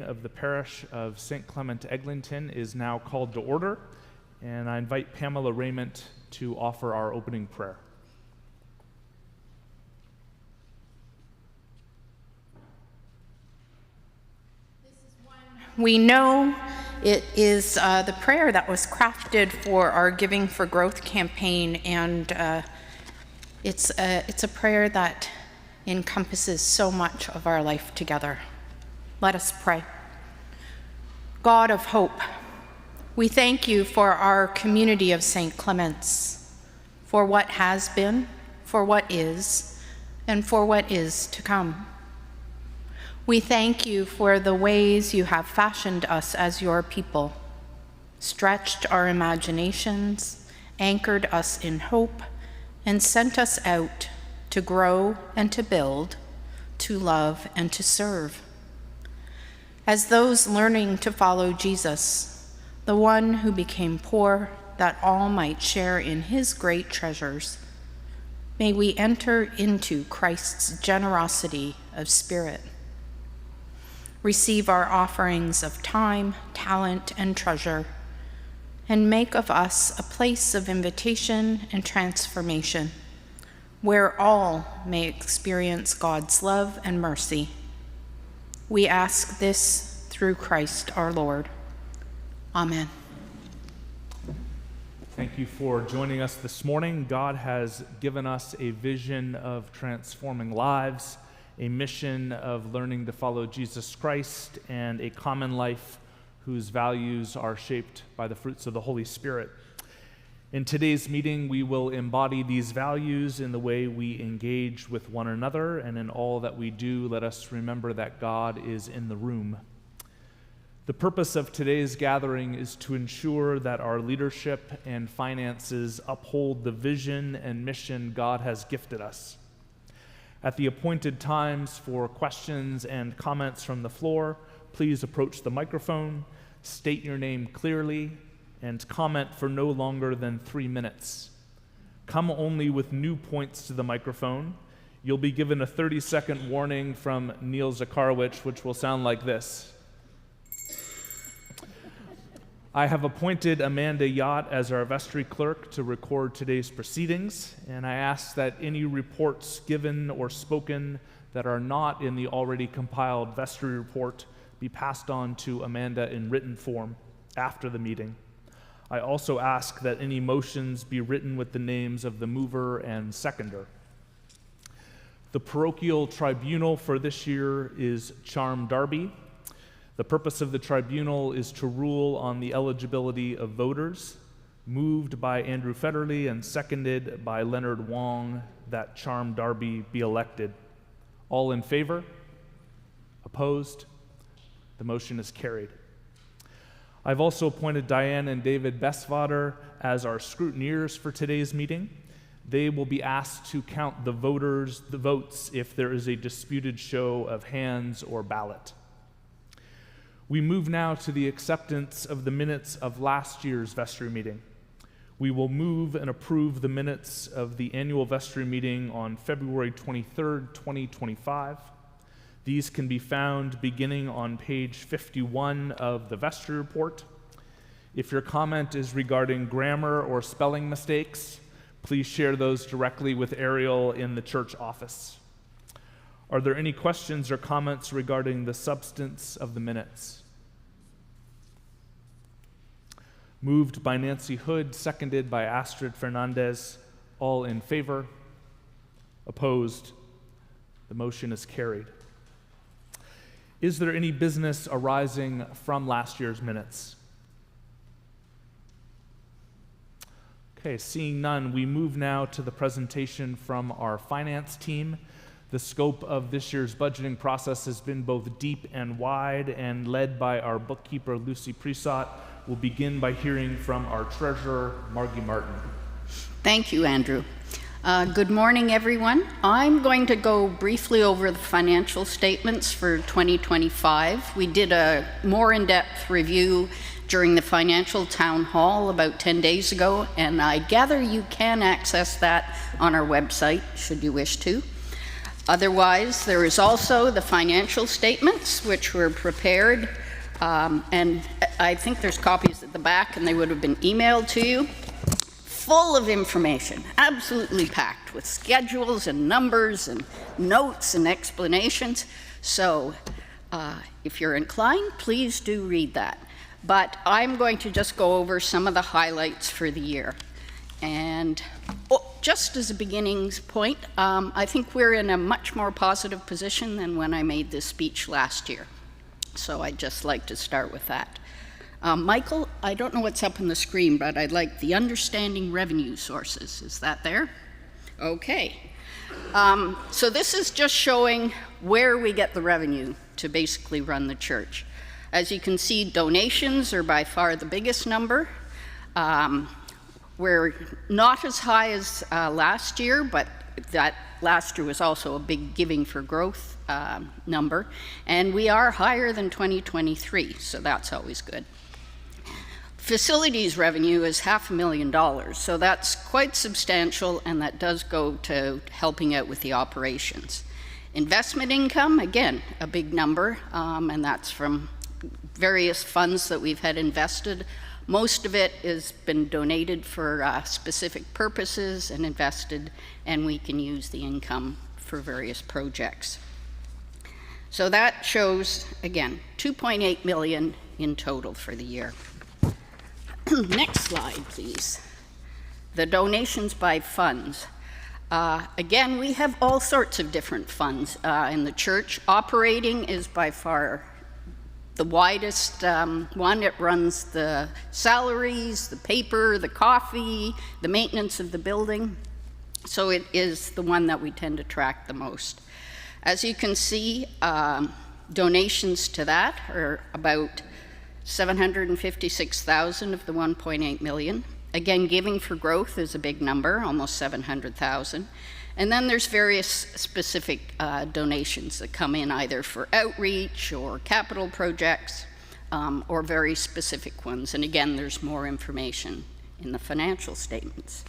Of the parish of St. Clement, Eglinton is now called to order, and I invite Pamela Raymond to offer our opening prayer. This is one we know. It is the prayer that was crafted for our Giving for Growth campaign, and it's a prayer that encompasses so much of our life together. Let us pray. God of hope, we thank you for our community of St. Clements, for what has been, for what is, and for what is to come. We thank you for the ways you have fashioned us as your people, stretched our imaginations, anchored us in hope, and sent us out to grow and to build, to love and to serve. As those learning to follow Jesus, the one who became poor that all might share in his great treasures, may we enter into Christ's generosity of spirit. Receive our offerings of time, talent, and treasure, and make of us a place of invitation and transformation, where all may experience God's love and mercy. We ask this through Christ our Lord. Amen. Thank you for joining us this morning. God has given us a vision of transforming lives, a mission of learning to follow Jesus Christ, and a common life whose values are shaped by the fruits of the Holy Spirit. In today's meeting, we will embody these values in the way we engage with one another, and in all that we do, let us remember that God is in the room. The purpose of today's gathering is to ensure that our leadership and finances uphold the vision and mission God has gifted us. At the appointed times for questions and comments from the floor, please approach the microphone, state your name clearly, and comment for no longer than 3 minutes. Come only with new points to the microphone. You'll be given a 30-second warning from Neil Zakarowicz, which will sound like this. I have appointed Amanda Yacht as our Vestry clerk to record today's proceedings, and I ask that any reports given or spoken that are not in the already compiled Vestry report be passed on to Amanda in written form after the meeting. I also ask that any motions be written with the names of the mover and seconder. The parochial tribunal for this year is Charm Darby. The purpose of the tribunal is to rule on the eligibility of voters, moved by Andrew Federley and seconded by Leonard Wong, that Charm Darby be elected. All in favor? Opposed? The motion is carried. I've also appointed Diane and David Bestvater as our scrutineers for today's meeting. They will be asked to count the votes if there is a disputed show of hands or ballot. We move now to the acceptance of the minutes of last year's Vestry meeting. We will move and approve the minutes of the annual Vestry meeting on February 23rd, 2025. These can be found beginning on page 51 of the Vestry report. If your comment is regarding grammar or spelling mistakes, please share those directly with Ariel in the church office. Are there any questions or comments regarding the substance of the minutes? Moved by Nancy Hood, seconded by Astrid Fernandez. All in favor? Opposed? The motion is carried. Is there any business arising from last year's minutes? Okay, seeing none, we move now to the presentation from our finance team. The scope of this year's budgeting process has been both deep and wide, and led by our bookkeeper, Lucy Presott. We'll begin by hearing from our treasurer, Margie Martin. Thank you, Andrew. Good morning, everyone. I'm going to go briefly over the financial statements for 2025. We did a more in-depth review during the financial town hall about 10 days ago, and I gather you can access that on our website, should you wish to. Otherwise, there is also the financial statements, which were prepared, and I think there's copies at the back, and they would have been emailed to you, full of information, absolutely packed with schedules and numbers and notes and explanations. So if you're inclined, please do read that. But I'm going to just go over some of the highlights for the year. And just as a beginning point, I think we're in a much more positive position than when I made this speech last year. So I'd just like to start with that. Michael, I don't know what's up on the screen, but I'd like the understanding revenue sources. Is that there? Okay. So this is just showing where we get the revenue to basically run the church. As you can see, donations are by far the biggest number. We're not as high as last year, but that last year was also a big Giving for Growth number. And we are higher than 2023, so that's always good. Facilities revenue is $500,000, so that's quite substantial, and that does go to helping out with the operations. Investment income, again, a big number, and that's from various funds that we've had invested. Most of it has been donated for specific purposes and invested, and we can use the income for various projects. So that shows, again, $2.8 million in total for the year. Next slide, please. The donations by funds. Again, we have all sorts of different funds in the church. Operating is by far the widest one. It runs the salaries, the paper, the coffee, the maintenance of the building. So it is the one that we tend to track the most. As you can see, donations to that are about $756,000 of the $1.8 million. Again, Giving for Growth is a big number, almost $700,000. And then there's various specific donations that come in either for outreach or capital projects or very specific ones. And again, there's more information in the financial statements.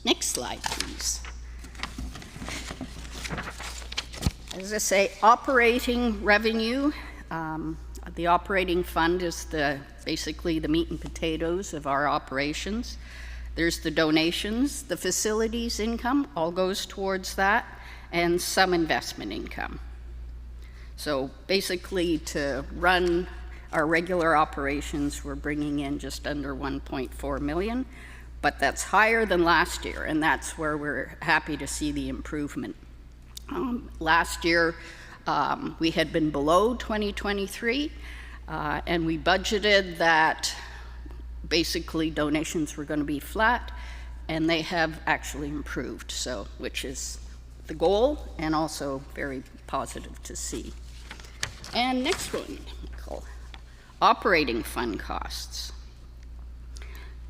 Next slide, please. As I say, operating revenue. The operating fund is basically the meat and potatoes of our operations. There's the donations, the facilities income, all goes towards that, and some investment income. So basically to run our regular operations, we're bringing in just under $1.4 million, but that's higher than last year, and that's where we're happy to see the improvement. Last year, we had been below 2023, and we budgeted that basically donations were going to be flat, and they have actually improved, so which is the goal and also very positive to see. And next one, Michael, operating fund costs.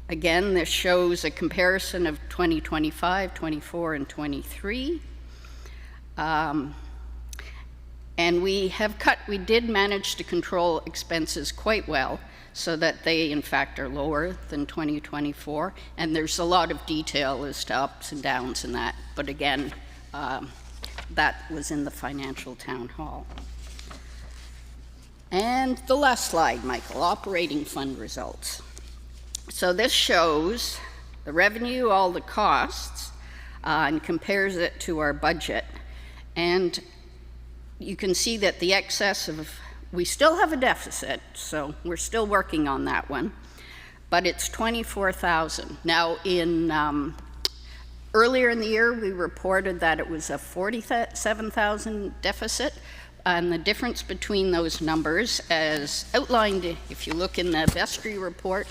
Again, this shows a comparison of 2025, 24, and 23. And we did manage to control expenses quite well so that they, in fact, are lower than 2024. And there's a lot of detail as to ups and downs in that. But again, that was in the financial town hall. And the last slide, Michael, operating fund results. So this shows the revenue, all the costs, and compares it to our budget. And you can see that the excess of, we still have a deficit, so we're still working on that one, but it's $24,000. Now, earlier in the year, we reported that it was a $47,000 deficit, and the difference between those numbers, as outlined, if you look in the Vestry report,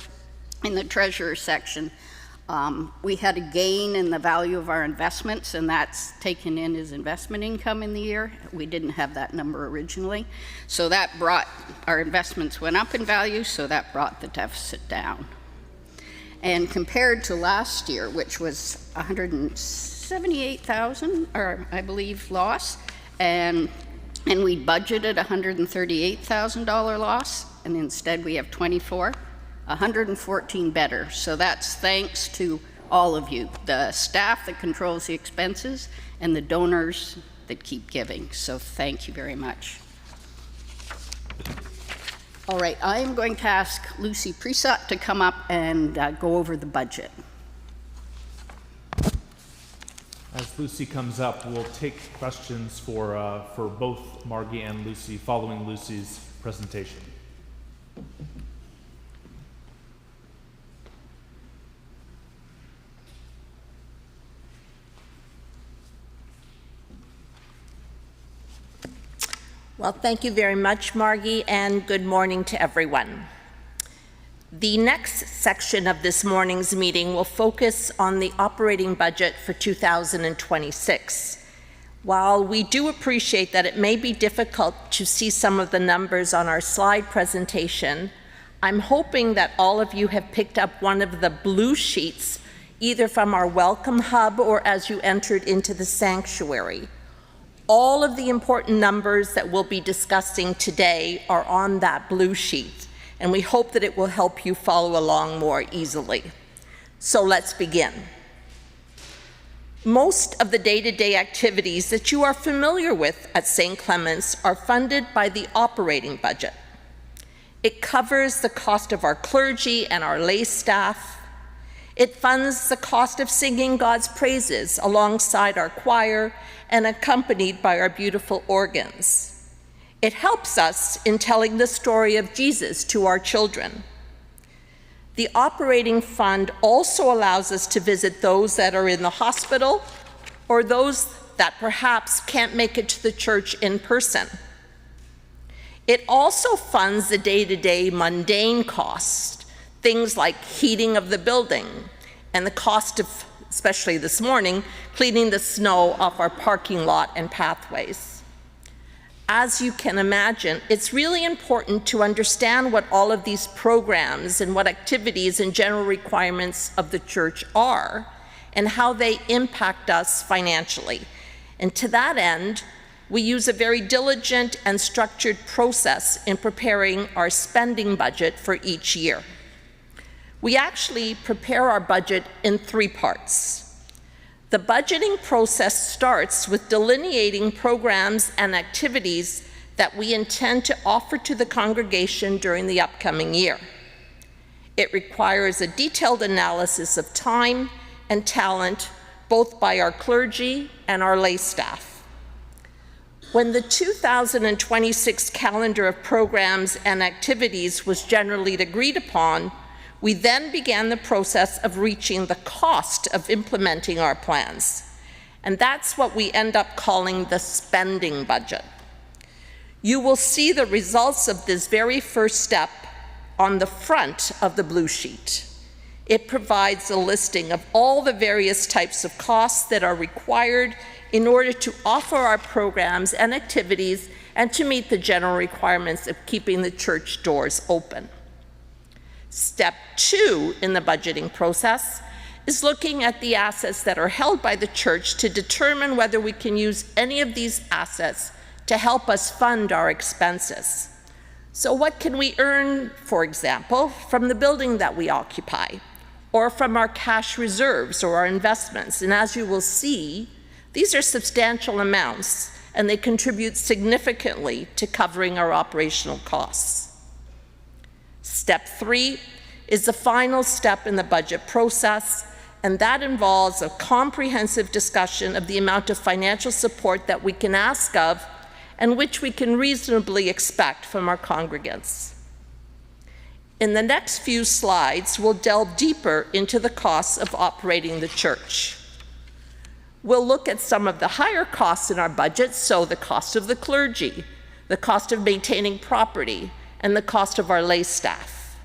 in the treasurer section, we had a gain in the value of our investments, and that's taken in as investment income in the year. We didn't have that number originally. So that brought, our investments went up in value, so that brought the deficit down. And compared to last year, which was $178,000, or I believe, loss, and we budgeted $138,000 loss, and instead we have 24. 114 better. So that's thanks to all of you, the staff that controls the expenses and the donors that keep giving. So thank you very much. All right, I am going to ask Lucy Presott to come up and go over the budget. As Lucy comes up, we'll take questions for both Margie and Lucy following Lucy's presentation. Well, thank you very much, Margie, and good morning to everyone. The next section of this morning's meeting will focus on the operating budget for 2026. While we do appreciate that it may be difficult to see some of the numbers on our slide presentation, I'm hoping that all of you have picked up one of the blue sheets, either from our Welcome Hub or as you entered into the sanctuary. All of the important numbers that we'll be discussing today are on that blue sheet, and we hope that it will help you follow along more easily. So let's begin. Most of the day-to-day activities that you are familiar with at St. Clement's are funded by the operating budget. It covers the cost of our clergy and our lay staff. It funds the cost of singing God's praises alongside our choir and accompanied by our beautiful organs. It helps us in telling the story of Jesus to our children. The operating fund also allows us to visit those that are in the hospital or those that perhaps can't make it to the church in person. It also funds the day-to-day mundane costs, things like heating of the building and the cost of, especially this morning, cleaning the snow off our parking lot and pathways. As you can imagine, it's really important to understand what all of these programs and what activities and general requirements of the church are and how they impact us financially. And to that end, we use a very diligent and structured process in preparing our spending budget for each year. We actually prepare our budget in 3 parts. The budgeting process starts with delineating programs and activities that we intend to offer to the congregation during the upcoming year. It requires a detailed analysis of time and talent, both by our clergy and our lay staff. When the 2026 calendar of programs and activities was generally agreed upon, we then began the process of reaching the cost of implementing our plans. And that's what we end up calling the spending budget. You will see the results of this very first step on the front of the blue sheet. It provides a listing of all the various types of costs that are required in order to offer our programs and activities and to meet the general requirements of keeping the church doors open. Step 2 in the budgeting process is looking at the assets that are held by the church to determine whether we can use any of these assets to help us fund our expenses. So what can we earn, for example, from the building that we occupy, or from our cash reserves or our investments? And as you will see, these are substantial amounts, and they contribute significantly to covering our operational costs. Step 3 is the final step in the budget process, and that involves a comprehensive discussion of the amount of financial support that we can ask of and which we can reasonably expect from our congregants. In the next few slides, we'll delve deeper into the costs of operating the church. We'll look at some of the higher costs in our budget, so the cost of the clergy, the cost of maintaining property, and the cost of our lay staff.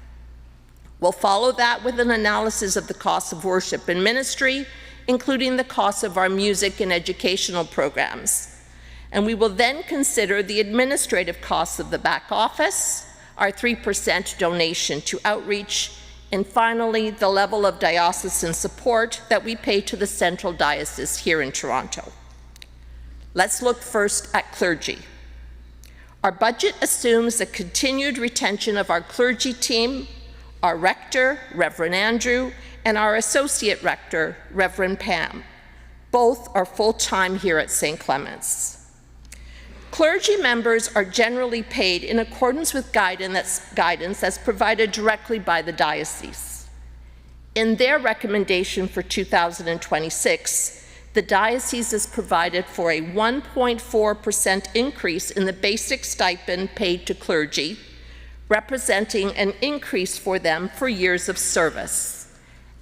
We'll follow that with an analysis of the cost of worship and ministry, including the cost of our music and educational programs. And we will then consider the administrative costs of the back office, our 3% donation to outreach, and finally, the level of diocesan support that we pay to the Central Diocese here in Toronto. Let's look first at clergy. Our budget assumes the continued retention of our clergy team, our rector, Reverend Andrew, and our associate rector, Reverend Pam. Both are full-time here at St. Clement's. Clergy members are generally paid in accordance with guidance that's provided directly by the diocese. In their recommendation for 2026, the diocese has provided for a 1.4% increase in the basic stipend paid to clergy, representing an increase for them for years of service,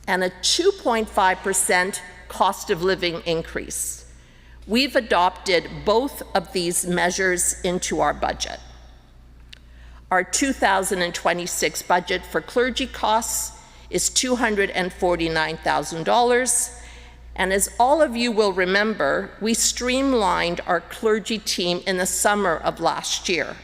and a 2.5% cost of living increase. We've adopted both of these measures into our budget. Our 2026 budget for clergy costs is $249,000, and as all of you will remember, we streamlined our clergy team in the summer of last year.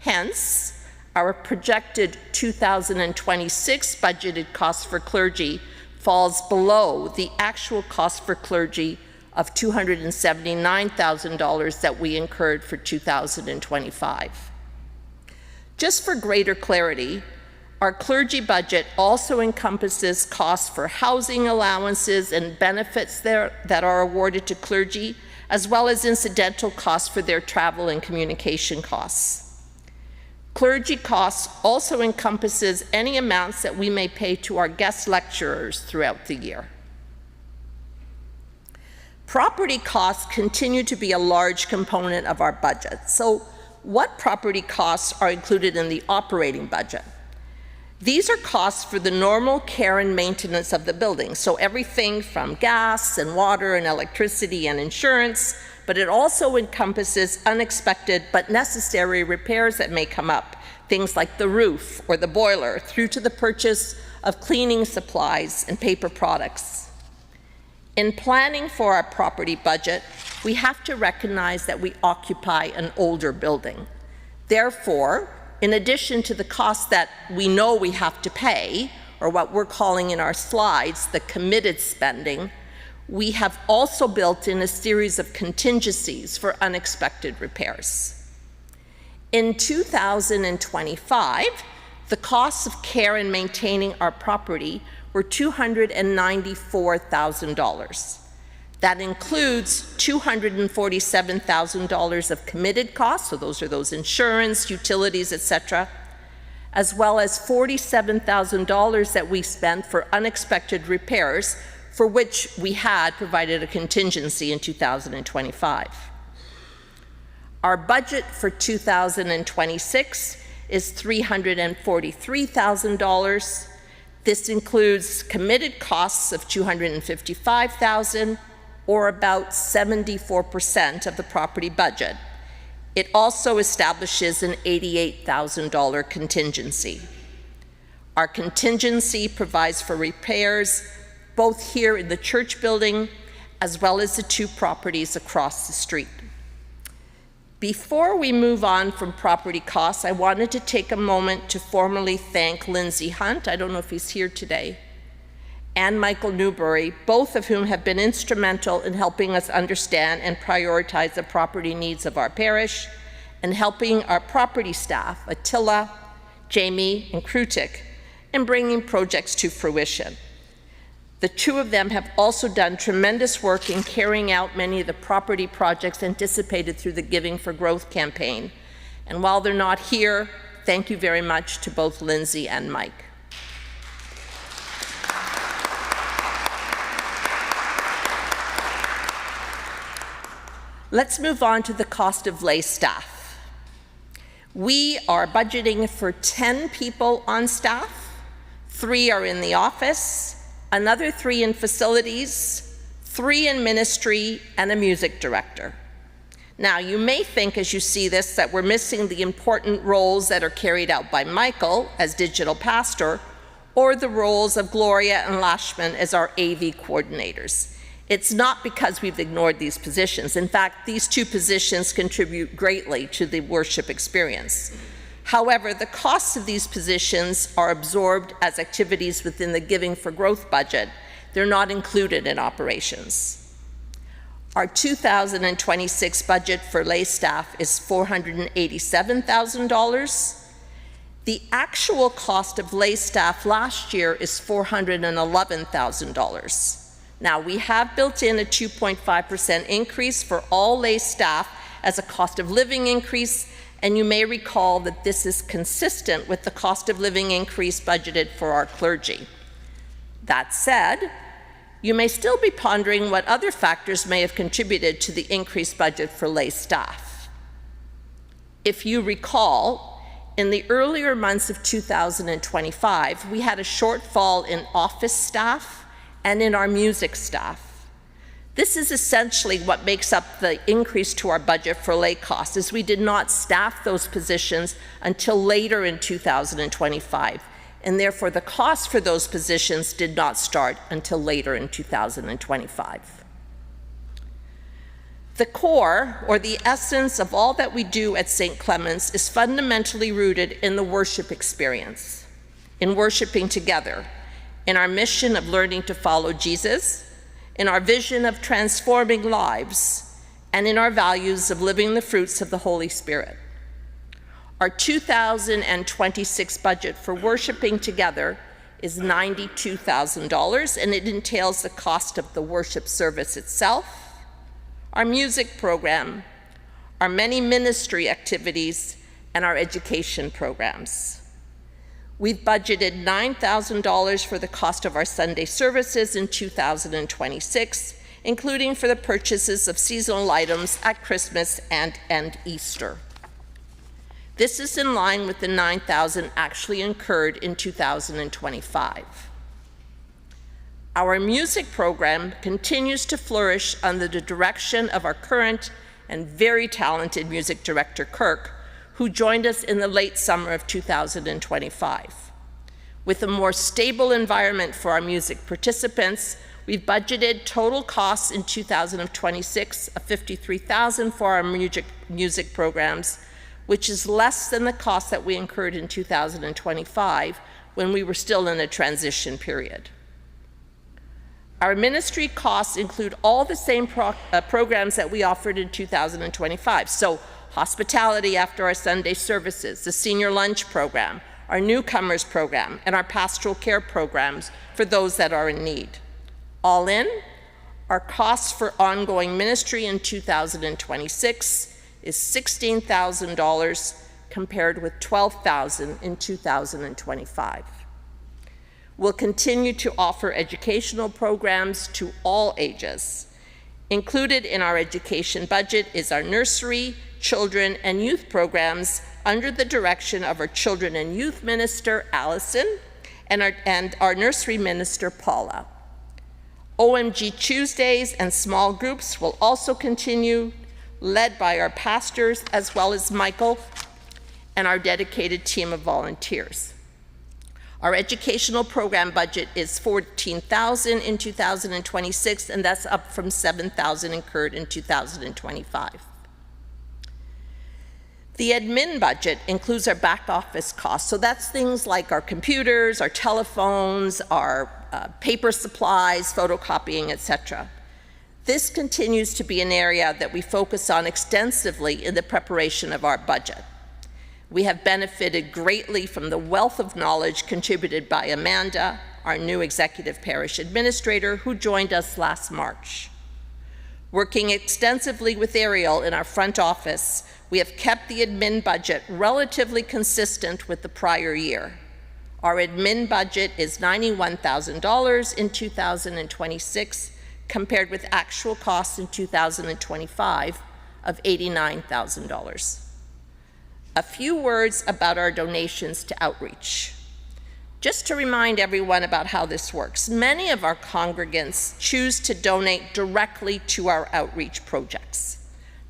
Hence, our projected 2026 budgeted cost for clergy falls below the actual cost for clergy of $279,000 that we incurred for 2025. Just for greater clarity, our clergy budget also encompasses costs for housing allowances and benefits that are awarded to clergy, as well as incidental costs for their travel and communication costs. Clergy costs also encompasses any amounts that we may pay to our guest lecturers throughout the year. Property costs continue to be a large component of our budget. So what property costs are included in the operating budget? These are costs for the normal care and maintenance of the building. So everything from gas and water and electricity and insurance, but it also encompasses unexpected but necessary repairs that may come up, things like the roof or the boiler, through to the purchase of cleaning supplies and paper products. In planning for our property budget, we have to recognize that we occupy an older building. Therefore, in addition to the costs that we know we have to pay, or what we're calling in our slides the committed spending, we have also built in a series of contingencies for unexpected repairs. In 2025, the costs of care and maintaining our property were $294,000. That includes $247,000 of committed costs, so those are those insurance, utilities, etc., as well as $47,000 that we spent for unexpected repairs, for which we had provided a contingency in 2025. Our budget for 2026 is $343,000. This includes committed costs of $255,000, or about 74% of the property budget. It also establishes an $88,000 contingency. Our contingency provides for repairs both here in the church building as well as the two properties across the street. Before we move on from property costs, I wanted to take a moment to formally thank Lindsay Hunt, I don't know if he's here today, and Michael Newbury, both of whom have been instrumental in helping us understand and prioritize the property needs of our parish, and helping our property staff, Attila, Jamie, and Krutik, in bringing projects to fruition. The two of them have also done tremendous work in carrying out many of the property projects anticipated through the Giving for Growth campaign. And while they're not here, thank you very much to both Lindsay and Mike. Let's move on to the cost of lay staff. We are budgeting for 10 people on staff. 3 are in the office, another 3 in facilities, 3 in ministry, and a music director. Now, you may think as you see this that we're missing the important roles that are carried out by Michael as digital pastor, or the roles of Gloria and Lashman as our AV coordinators. It's not because we've ignored these positions. In fact, these 2 positions contribute greatly to the worship experience. However, the costs of these positions are absorbed as activities within the Giving for Growth budget. They're not included in operations. Our 2026 budget for lay staff is $487,000. The actual cost of lay staff last year is $411,000. Now, we have built in a 2.5% increase for all lay staff as a cost of living increase, and you may recall that this is consistent with the cost of living increase budgeted for our clergy. That said, you may still be pondering what other factors may have contributed to the increased budget for lay staff. If you recall, in the earlier months of 2025, we had a shortfall in office staff and in our music staff. This is essentially what makes up the increase to our budget for lay costs, as we did not staff those positions until later in 2025, and therefore the cost for those positions did not start until later in 2025. The core, or the essence of all that we do at St. Clement's, is fundamentally rooted in the worship experience, in worshiping together, in our mission of learning to follow Jesus, in our vision of transforming lives, and in our values of living the fruits of the Holy Spirit. Our 2026 budget for worshiping together is $92,000, and it entails the cost of the worship service itself, our music program, our many ministry activities, and our education programs. We've budgeted $9,000 for the cost of our Sunday services in 2026, including for the purchases of seasonal items at Christmas and Easter. This is in line with the $9,000 actually incurred in 2025. Our music program continues to flourish under the direction of our current and very talented music director, Kirk, who joined us in the late summer of 2025. With a more stable environment for our music participants, we've budgeted total costs in 2026 of $53,000 for our music programs, which is less than the cost that we incurred in 2025 when we were still in a transition period. Our ministry costs include all the same programs that we offered in 2025. So hospitality after our Sunday services, the senior lunch program, our newcomers program, and our pastoral care programs for those that are in need. All in, our costs for ongoing ministry in 2026 is $16,000 compared with $12,000 in 2025. We'll continue to offer educational programs to all ages. Included in our education budget is our nursery, children, and youth programs under the direction of our children and youth minister, Allison, and our nursery minister, Paula. OMG Tuesdays and small groups will also continue, led by our pastors, as well as Michael and our dedicated team of volunteers. Our educational program budget is $14,000 in 2026, and that's up from $7,000 incurred in 2025. The admin budget includes our back office costs, so that's things like our computers, our telephones, our paper supplies, photocopying, etc. This continues to be an area that we focus on extensively in the preparation of our budget. We have benefited greatly from the wealth of knowledge contributed by Amanda, our new executive parish administrator, who joined us last March. Working extensively with Ariel in our front office, we have kept the admin budget relatively consistent with the prior year. Our admin budget is $91,000 in 2026, compared with actual costs in 2025 of $89,000. A few words about our donations to outreach. Just to remind everyone about how this works, many of our congregants choose to donate directly to our outreach projects.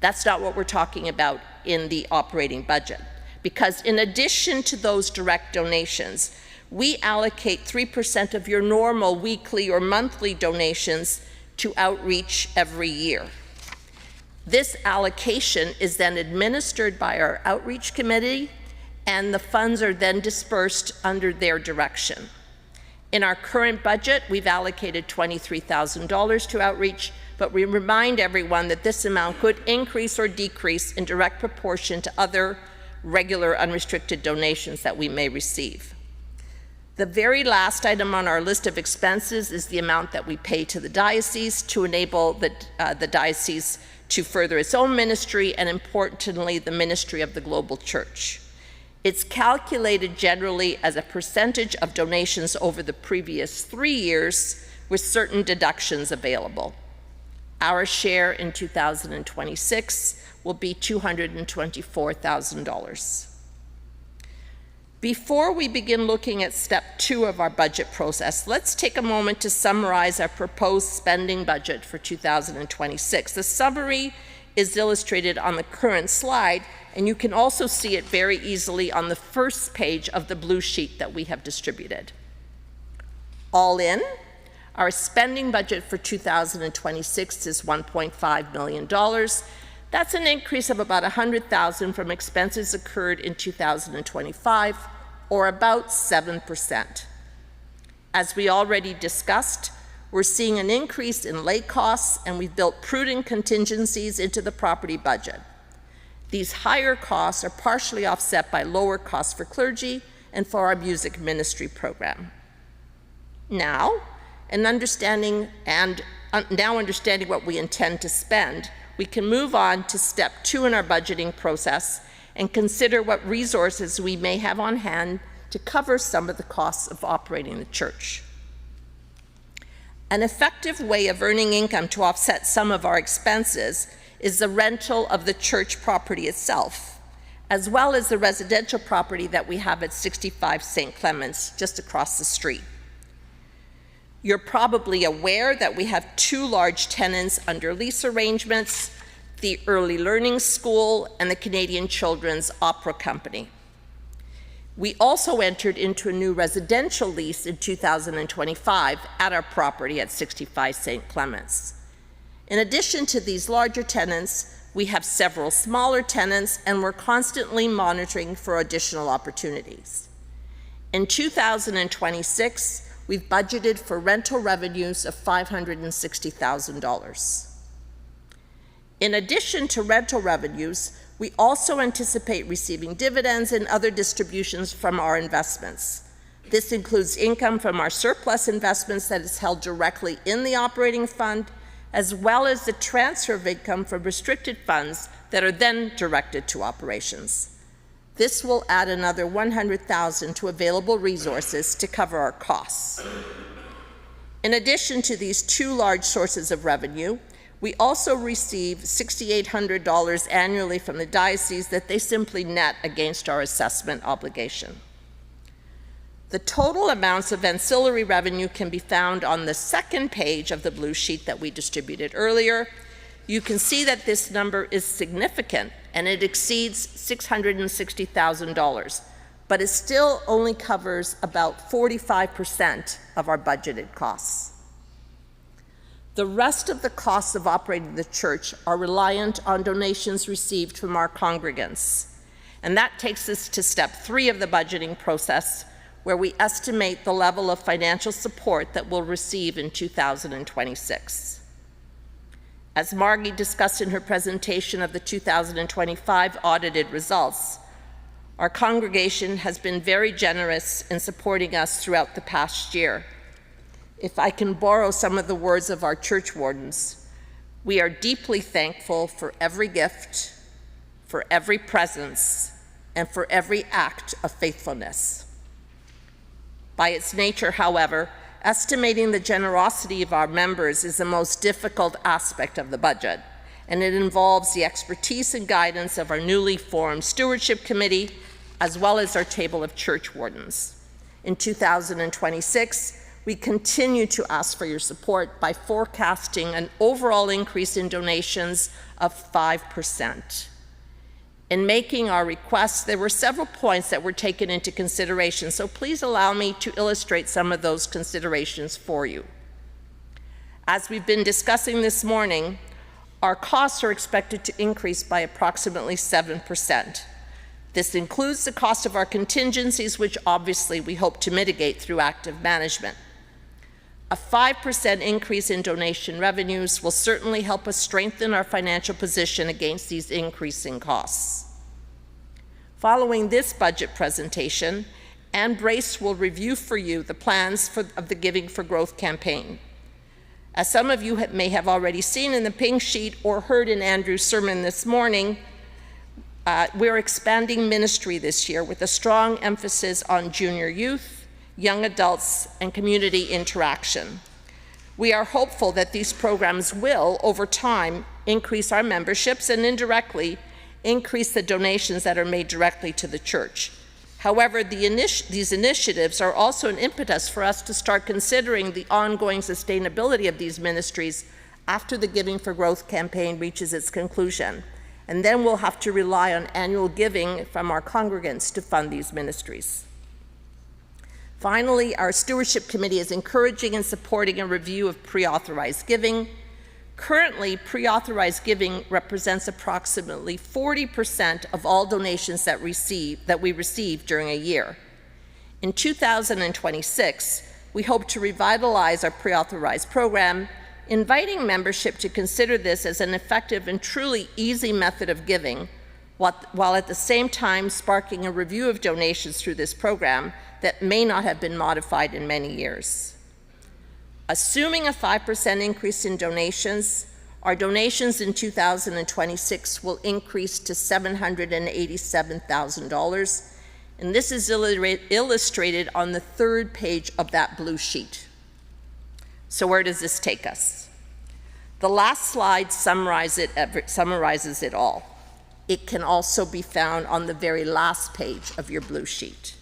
That's not what we're talking about in the operating budget, because in addition to those direct donations, we allocate 3% of your normal weekly or monthly donations to outreach every year. This allocation is then administered by our outreach committee, and the funds are then dispersed under their direction. In our current budget, we've allocated $23,000 to outreach, but we remind everyone that this amount could increase or decrease in direct proportion to other regular unrestricted donations that we may receive. The very last item on our list of expenses is the amount that we pay to the diocese to enable the diocese to further its own ministry and, importantly, the ministry of the global church. It's calculated generally as a percentage of donations over the previous 3 years with certain deductions available. Our share in 2026 will be $224,000. Before we begin looking at step 2 of our budget process, let's take a moment to summarize our proposed spending budget for 2026. The summary is illustrated on the current slide, and you can also see it very easily on the first page of the blue sheet that we have distributed. All in, our spending budget for 2026 is $1.5 million. That's an increase of about $100,000 from expenses incurred in 2025, or about 7%. As we already discussed, we're seeing an increase in lay costs, and we've built prudent contingencies into the property budget. These higher costs are partially offset by lower costs for clergy and for our music ministry program. Now understanding what we intend to spend, we can move on to step 2 in our budgeting process and consider what resources we may have on hand to cover some of the costs of operating the church. An effective way of earning income to offset some of our expenses is the rental of the church property itself, as well as the residential property that we have at 65 St. Clement's, just across the street. You're probably aware that we have 2 large tenants under lease arrangements, the Early Learning School and the Canadian Children's Opera Company. We also entered into a new residential lease in 2025 at our property at 65 St. Clement's. In addition to these larger tenants, we have several smaller tenants, and we're constantly monitoring for additional opportunities. In 2026, we've budgeted for rental revenues of $560,000. In addition to rental revenues, we also anticipate receiving dividends and other distributions from our investments. This includes income from our surplus investments that is held directly in the operating fund, as well as the transfer of income from restricted funds that are then directed to operations. This will add another $100,000 to available resources to cover our costs. In addition to these 2 large sources of revenue, we also receive $6,800 annually from the diocese that they simply net against our assessment obligation. The total amounts of ancillary revenue can be found on the second page of the blue sheet that we distributed earlier. You can see that this number is significant, and it exceeds $660,000, but it still only covers about 45% of our budgeted costs. The rest of the costs of operating the church are reliant on donations received from our congregants, and that takes us to step 3 of the budgeting process, where we estimate the level of financial support that we'll receive in 2026. As Margie discussed in her presentation of the 2025 audited results, our congregation has been very generous in supporting us throughout the past year. If I can borrow some of the words of our church wardens, we are deeply thankful for every gift, for every presence, and for every act of faithfulness. By its nature, however, estimating the generosity of our members is the most difficult aspect of the budget, and it involves the expertise and guidance of our newly formed stewardship committee, as well as our table of church wardens. In 2026, we continue to ask for your support by forecasting an overall increase in donations of 5%. In making our requests, there were several points that were taken into consideration, so please allow me to illustrate some of those considerations for you. As we've been discussing this morning, our costs are expected to increase by approximately 7%. This includes the cost of our contingencies, which obviously we hope to mitigate through active management. A 5% increase in donation revenues will certainly help us strengthen our financial position against these increasing costs. Following this budget presentation, Ann Brace will review for you the plans of the Giving for Growth campaign. As some of you may have already seen in the pink sheet or heard in Andrew's sermon this morning, we're expanding ministry this year with a strong emphasis on junior youth, young adults, and community interaction. We are hopeful that these programs will, over time, increase our memberships and indirectly increase the donations that are made directly to the church. However, these initiatives are also an impetus for us to start considering the ongoing sustainability of these ministries after the Giving for Growth campaign reaches its conclusion. And then we'll have to rely on annual giving from our congregants to fund these ministries. Finally, our Stewardship Committee is encouraging and supporting a review of pre-authorized giving. Currently, pre-authorized giving represents approximately 40% of all donations that we receive during a year. In 2026, we hope to revitalize our pre-authorized program, inviting membership to consider this as an effective and truly easy method of giving, while at the same time sparking a review of donations through this program that may not have been modified in many years. Assuming a 5% increase in donations, our donations in 2026 will increase to $787,000, and this is illustrated on the third page of that blue sheet. So where does this take us? The last slide summarizes it all. It can also be found on the very last page of your blue sheet.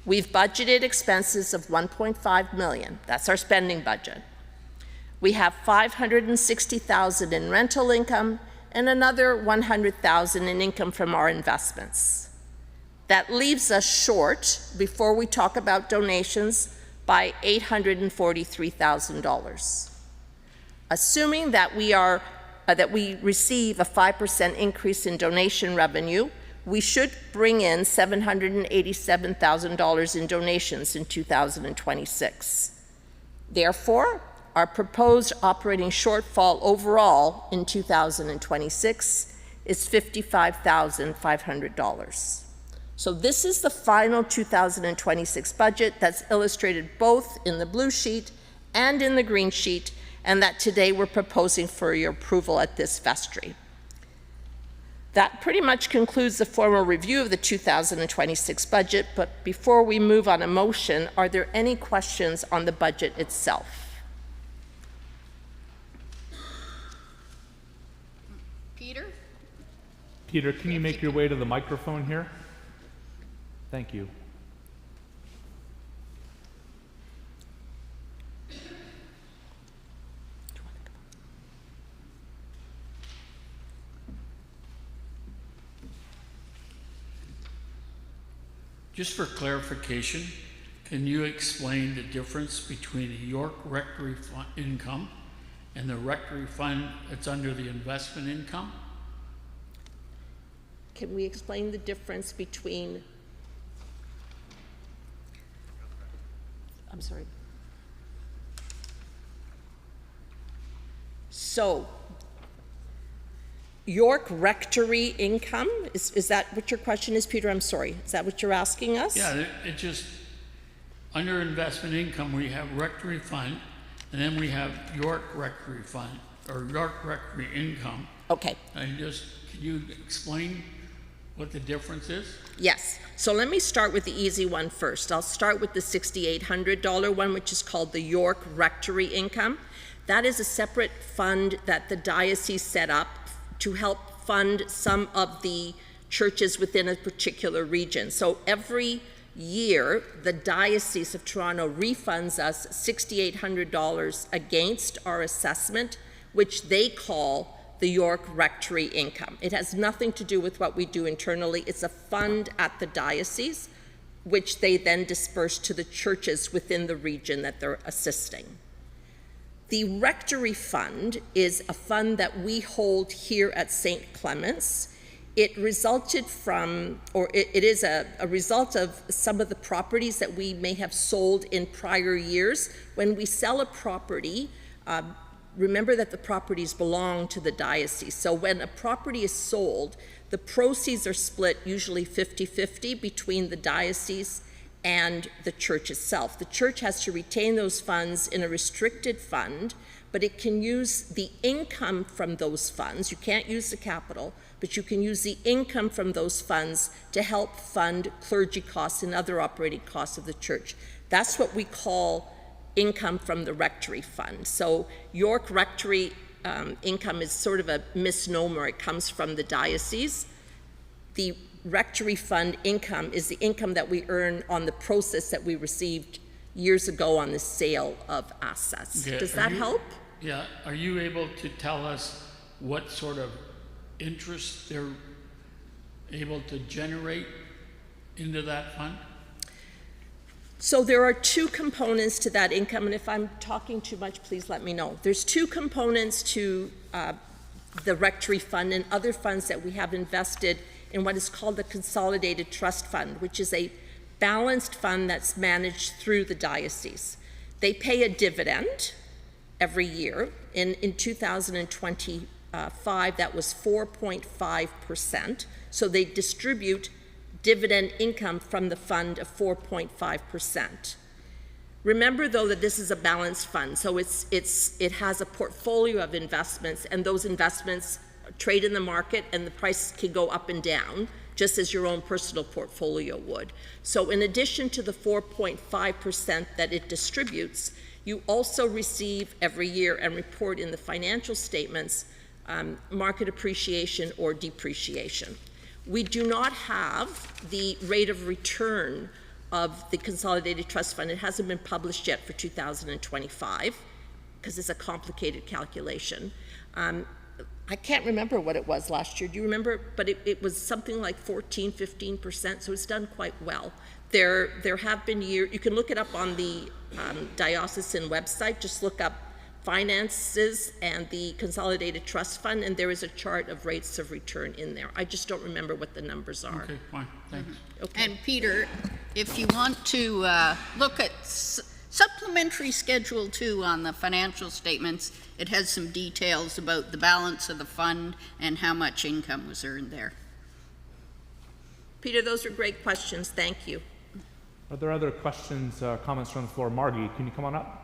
We've budgeted expenses of $1.5 million. That's our spending budget. We have $560,000 in rental income and another $100,000 in income from our investments. That leaves us short, before we talk about donations, by $843,000. Assuming that we receive a 5% increase in donation revenue, we should bring in $787,000 in donations in 2026. Therefore, our proposed operating shortfall overall in 2026 is $55,500. So this is the final 2026 budget that's illustrated both in the blue sheet and in the green sheet, and that today we're proposing for your approval at this vestry. That pretty much concludes the formal review of the 2026 budget, but before we move on a motion, are there any questions on the budget itself? Peter? Peter, can you make your way to the microphone here? Thank you. Just for clarification, can you explain the difference between the York Rectory Fund income and the Rectory Fund that's under the investment income? Can we explain the difference between, I'm sorry. So, York Rectory income, is that what your question is, Peter? I'm sorry. Is that what you're asking us? Yeah, it just, under investment income, we have Rectory Fund, and then we have York Rectory Fund, or York Rectory income. Okay. Can you explain what the difference is? Yes. So let me start with the easy one first. I'll start with the $6,800 one, which is called the York Rectory income. That is a separate fund that the diocese set up to help fund some of the churches within a particular region. So every year, the Diocese of Toronto refunds us $6,800 against our assessment, which they call the York Rectory income. It has nothing to do with what we do internally. It's a fund at the diocese, which they then disperse to the churches within the region that they're assisting. The Rectory Fund is a fund that we hold here at St. Clement's. It resulted from, or it is a result of some of the properties that we may have sold in prior years. When we sell a property, remember that the properties belong to the diocese. So when a property is sold, the proceeds are split usually 50-50 between the diocese and the church itself. The church has to retain those funds in a restricted fund, but it can use the income from those funds. You can't use the capital, but you can use the income from those funds to help fund clergy costs and other operating costs of the church. That's what we call income from the rectory fund. So York Rectory income is sort of a misnomer. It comes from the diocese. The rectory fund income is the income that we earn on the process that we received years ago on the sale of assets. Okay, Does that help? Yeah. Are you able to tell us what sort of interest they're able to generate into that fund? So there are two components to that income, and if I'm talking too much, please let me know. There's two components to the rectory fund and other funds that we have invested in what is called the Consolidated Trust Fund, which is a balanced fund that's managed through the diocese. They pay a dividend every year. In 2025, that was 4.5%. So they distribute dividend income from the fund of 4.5%. Remember, though, that this is a balanced fund, so it has a portfolio of investments, and those investments trade in the market, and the price can go up and down, just as your own personal portfolio would. So in addition to the 4.5% that it distributes, you also receive every year and report in the financial statements market appreciation or depreciation. We do not have the rate of return of the Consolidated Trust Fund. It hasn't been published yet for 2025 because it's a complicated calculation. I can't remember what it was last year. Do you remember? But it was something like 14, 15%, so it's done quite well. There have been years, you can look it up on the diocesan website, just look up finances and the Consolidated Trust Fund, and there is a chart of rates of return in there. I just don't remember what the numbers are. Okay, fine, thanks. Okay. And Peter, if you want to look at supplementary Schedule 2 on the financial statements, it has some details about the balance of the fund and how much income was earned there. Peter, those are great questions. Thank you. Are there other questions, comments from the floor? Margie, can you come on up?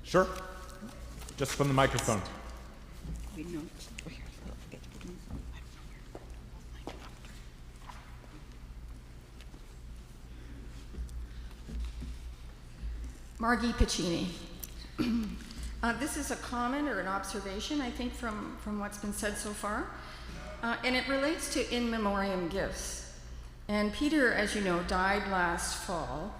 Sure. Just from the microphone. Margie Piccini. This is a comment or an observation, I think, from what's been said so far, and it relates to in memoriam gifts. And Peter, as you know, died last fall,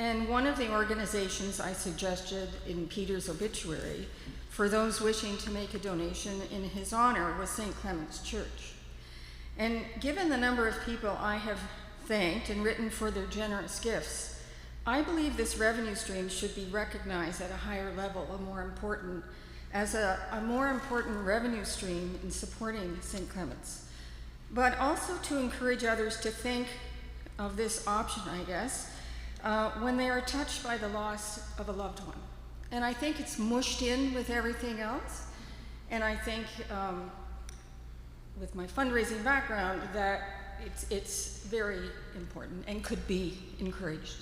and one of the organizations I suggested in Peter's obituary for those wishing to make a donation in his honor was St. Clement's Church. And given the number of people I have thanked and written for their generous gifts, I believe this revenue stream should be recognized at a higher level, a more important revenue stream in supporting St. Clement's. But also to encourage others to think of this option, I guess, when they are touched by the loss of a loved one. And I think it's mushed in with everything else. And I think with my fundraising background that it's very important and could be encouraged.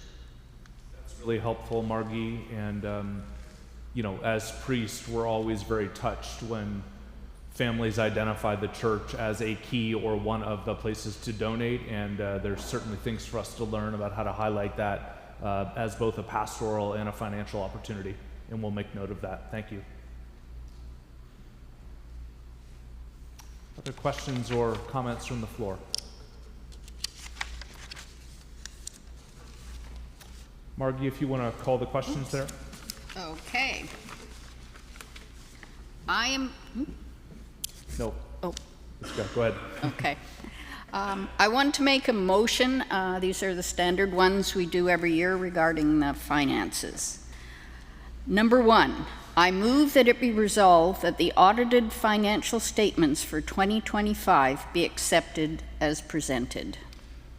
That's really helpful, Margie. And, you know, as priests, we're always very touched when families identify the church as a key or one of the places to donate, and there's certainly things for us to learn about how to highlight that as both a pastoral and a financial opportunity, and we'll make note of that. Thank you. Other questions or comments from the floor? Margie, if you want to call the questions there. Okay. I am... No. Oh. Let's go. Go ahead. Okay. I want to make a motion. These are the standard ones we do every year regarding the finances. Number 1, I move that it be resolved that the audited financial statements for 2025 be accepted as presented.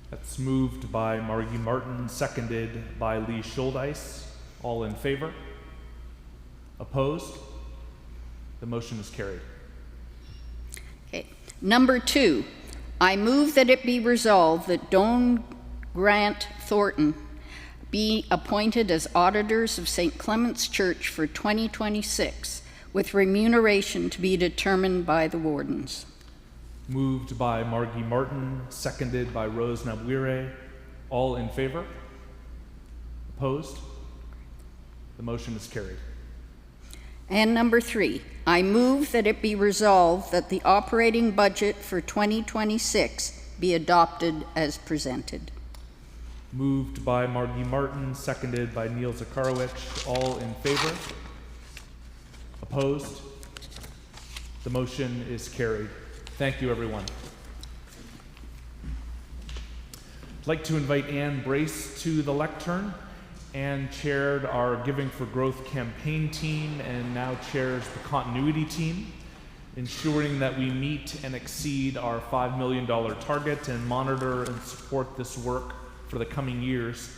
That's moved by Margie Martin, seconded by Lee Schuldeis. All in favor? Opposed? The motion is carried. Okay. Number 2, I move that it be resolved that Doan Grant Thornton be appointed as auditors of St. Clement's Church for 2026, with remuneration to be determined by the wardens. Moved by Margie Martin, seconded by Rose Nabwire. All in favor? Opposed? The motion is carried. And number 3, I move that it be resolved that the operating budget for 2026 be adopted as presented. Moved by Margie Martin, seconded by Neil Zakarowicz. All in favor? Opposed? The motion is carried. Thank you, everyone. I'd like to invite Ann Brace to the lectern. Ann chaired our Giving for Growth campaign team and now chairs the continuity team, ensuring that we meet and exceed our $5 million target and monitor and support this work for the coming years.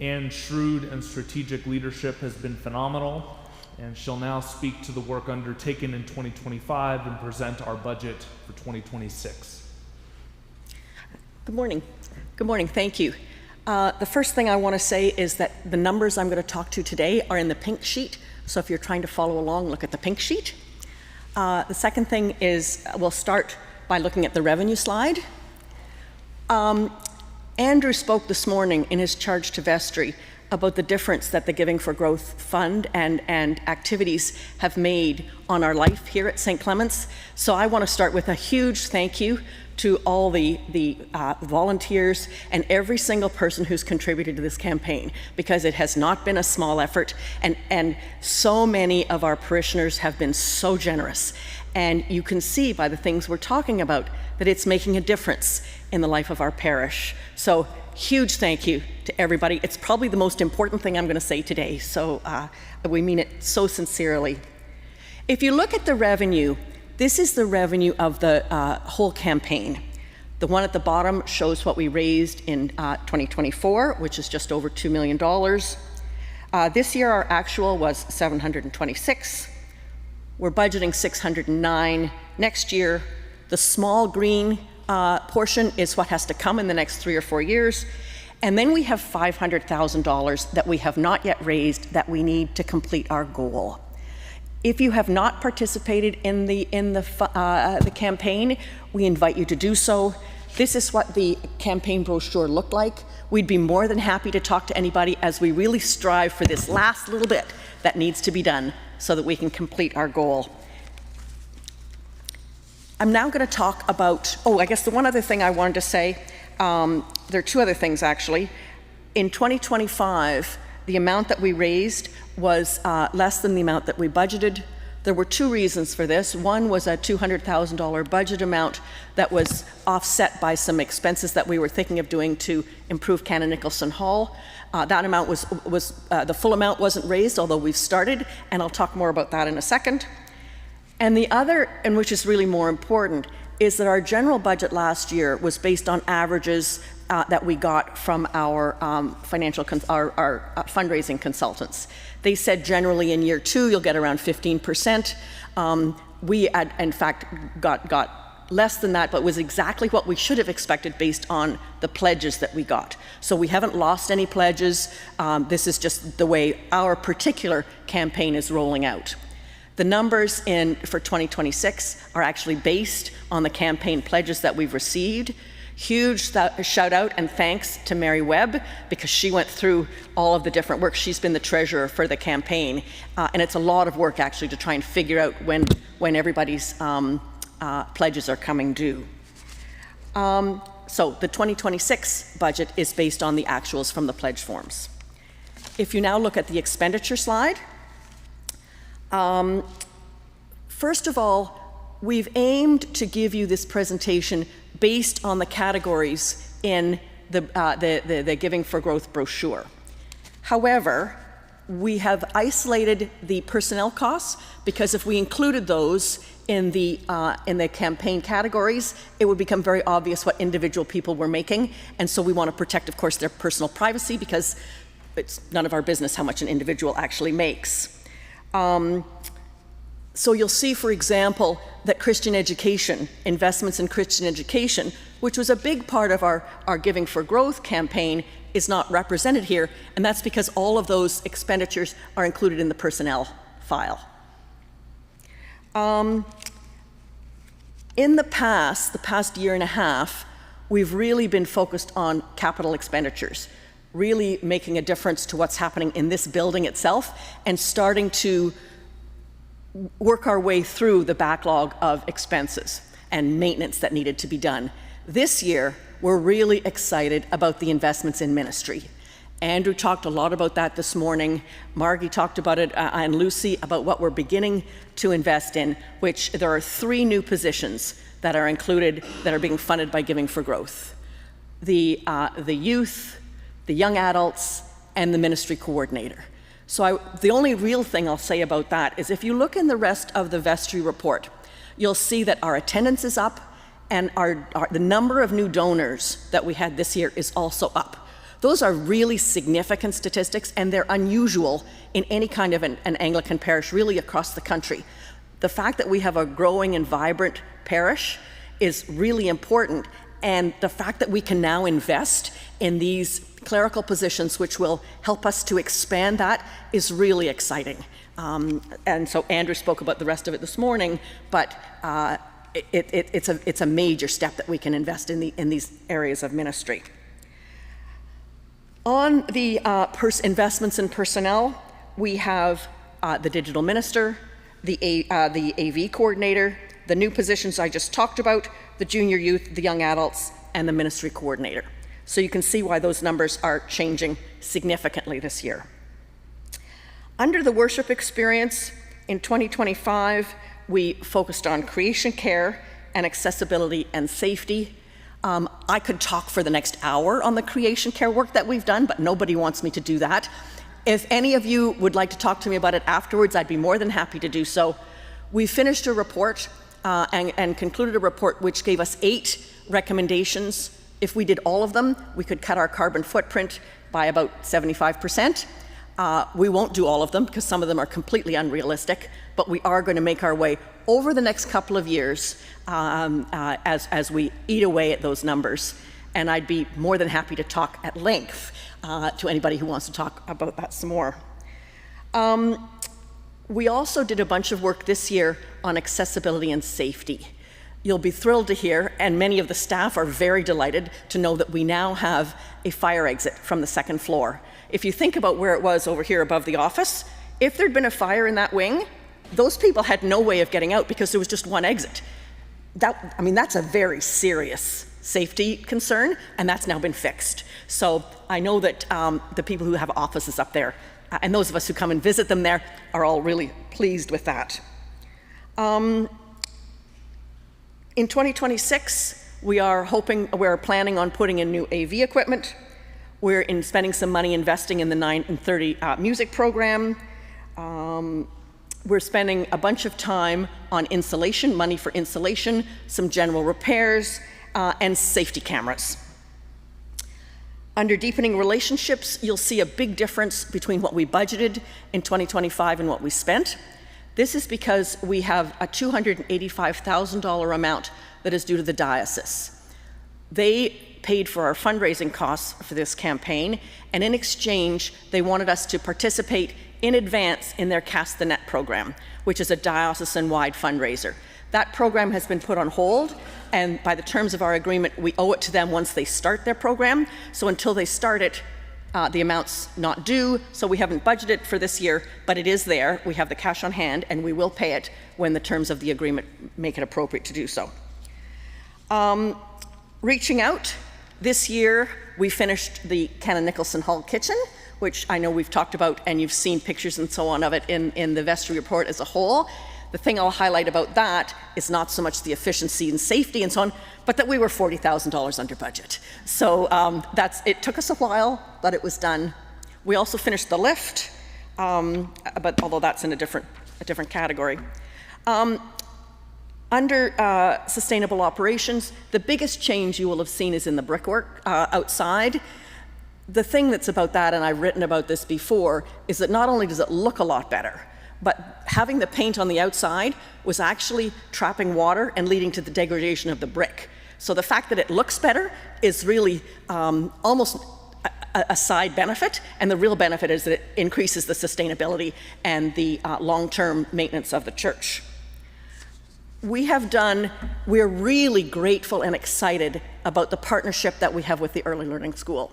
Ann's shrewd and strategic leadership has been phenomenal, and she'll now speak to the work undertaken in 2025 and present our budget for 2026. Good morning. Good morning. Thank you. The first thing I want to say is that the numbers I'm going to talk to today are in the pink sheet, so if you're trying to follow along, look at the pink sheet. The second thing is we'll start by looking at the revenue slide. Andrew spoke this morning in his charge to Vestry about the difference that the Giving for Growth Fund and activities have made on our life here at St. Clement's. So I want to start with a huge thank you to all the volunteers and every single person who's contributed to this campaign, because it has not been a small effort, and so many of our parishioners have been so generous. And you can see by the things we're talking about that it's making a difference in the life of our parish. So huge thank you to everybody. It's probably the most important thing I'm going to say today, so we mean it so sincerely. If you look at the revenue, this is the revenue of the whole campaign. The one at the bottom shows what we raised in 2024, which is just over $2 million. This year our actual was 726. We're budgeting 609 next year. The small green portion is what has to come in the next 3 or 4 years. And then we have $500,000 that we have not yet raised that we need to complete our goal. If you have not participated in the campaign, we invite you to do so. This is what the campaign brochure looked like. We'd be more than happy to talk to anybody as we really strive for this last little bit that needs to be done so that we can complete our goal. I'm now going to talk about, I guess the one other thing I wanted to say, there are 2 other things actually. In 2025, the amount that we raised was less than the amount that we budgeted. There were 2 reasons for this. One was a $200,000 budget amount that was offset by some expenses that we were thinking of doing to improve Canon Nicholson Hall. That amount was the full amount wasn't raised, although we've started, and I'll talk more about that in a second. And the other, and which is really more important, is that our general budget last year was based on averages that we got from our fundraising consultants. They said generally in year 2 you'll get around 15%. We had, in fact, got less than that, but was exactly what we should have expected based on the pledges that we got. So we haven't lost any pledges. This is just the way our particular campaign is rolling out. The numbers for 2026 are actually based on the campaign pledges that we've received. Huge shout out and thanks to Mary Webb, because she went through all of the different work. She's been the treasurer for the campaign, and it's a lot of work actually to try and figure out when everybody's pledges are coming due. So the 2026 budget is based on the actuals from the pledge forms. If you now look at the expenditure slide, first of all, we've aimed to give you this presentation based on the categories in the Giving for Growth brochure. However, we have isolated the personnel costs, because if we included those in the campaign categories, it would become very obvious what individual people were making, and so we want to protect, of course, their personal privacy, because it's none of our business how much an individual actually makes. So you'll see, for example, that Christian education, investments in Christian education, which was a big part of our Giving for Growth campaign, is not represented here, and that's because all of those expenditures are included in the personnel file. In the past year and a half, we've really been focused on capital expenditures, really making a difference to what's happening in this building itself and starting to work our way through the backlog of expenses and maintenance that needed to be done. This year, we're really excited about the investments in ministry. Andrew talked a lot about that this morning. Margie talked about it, and Lucy, about what we're beginning to invest in, which there are 3 new positions that are included that are being funded by Giving for Growth. The youth, the young adults, and the ministry coordinator. So the only real thing I'll say about that is if you look in the rest of the Vestry report, you'll see that our attendance is up and the number of new donors that we had this year is also up. Those are really significant statistics, and they're unusual in any kind of an Anglican parish, really across the country. The fact that we have a growing and vibrant parish is really important, and the fact that we can now invest in these clerical positions, which will help us to expand that, is really exciting. And so Andrew spoke about the rest of it this morning, but it's a major step that we can invest in these areas of ministry. On the investments in personnel, we have the digital minister, the AV coordinator, the new positions I just talked about, the junior youth, the young adults, and the ministry coordinator. So you can see why those numbers are changing significantly this year. Under the worship experience, in 2025, we focused on creation care and accessibility and safety. I could talk for the next hour on the creation care work that we've done, but nobody wants me to do that. If any of you would like to talk to me about it afterwards, I'd be more than happy to do so. We finished a report and concluded a report which gave us 8 recommendations. If we did all of them, we could cut our carbon footprint by about 75%. We won't do all of them because some of them are completely unrealistic, but we are going to make our way over the next couple of years as we eat away at those numbers. And I'd be more than happy to talk at length to anybody who wants to talk about that some more. We also did a bunch of work this year on accessibility and safety. You'll be thrilled to hear, and many of the staff are very delighted to know that we now have a fire exit from the 2nd floor. If you think about where it was over here above the office, if there'd been a fire in that wing, those people had no way of getting out because there was just one exit. That's a very serious safety concern, and that's now been fixed. So I know that the people who have offices up there, and those of us who come and visit them there, are all really pleased with that. In 2026, we're planning on putting in new AV equipment. We're spending some money investing in the 9 and 30 music program. We're spending a bunch of time on insulation, money for insulation, some general repairs, and safety cameras. Under deepening relationships, you'll see a big difference between what we budgeted in 2025 and what we spent. This is because we have a $285,000 amount that is due to the diocese. They paid for our fundraising costs for this campaign, and in exchange, they wanted us to participate in advance in their Cast the Net program, which is a diocesan-wide fundraiser. That program has been put on hold, and by the terms of our agreement, we owe it to them once they start their program. So until they start it, the amount's not due, so we haven't budgeted for this year, but it is there. We have the cash on hand, and we will pay it when the terms of the agreement make it appropriate to do so. Reaching out, this year we finished the Canon Nicholson Hall kitchen, which I know we've talked about, and you've seen pictures and so on of it in the Vestry report as a whole. The thing I'll highlight about that is not so much the efficiency and safety and so on, but that we were $40,000 under budget. So it took us a while, but it was done. We also finished the lift, but although that's in a different category. Under sustainable operations, the biggest change you will have seen is in the brickwork outside. The thing that's about that, and I've written about this before, is that not only does it look a lot better, but having the paint on the outside was actually trapping water and leading to the degradation of the brick. So the fact that it looks better is really almost a side benefit, and the real benefit is that it increases the sustainability and the long-term maintenance of the church. We're really grateful and excited about the partnership that we have with the Early Learning School.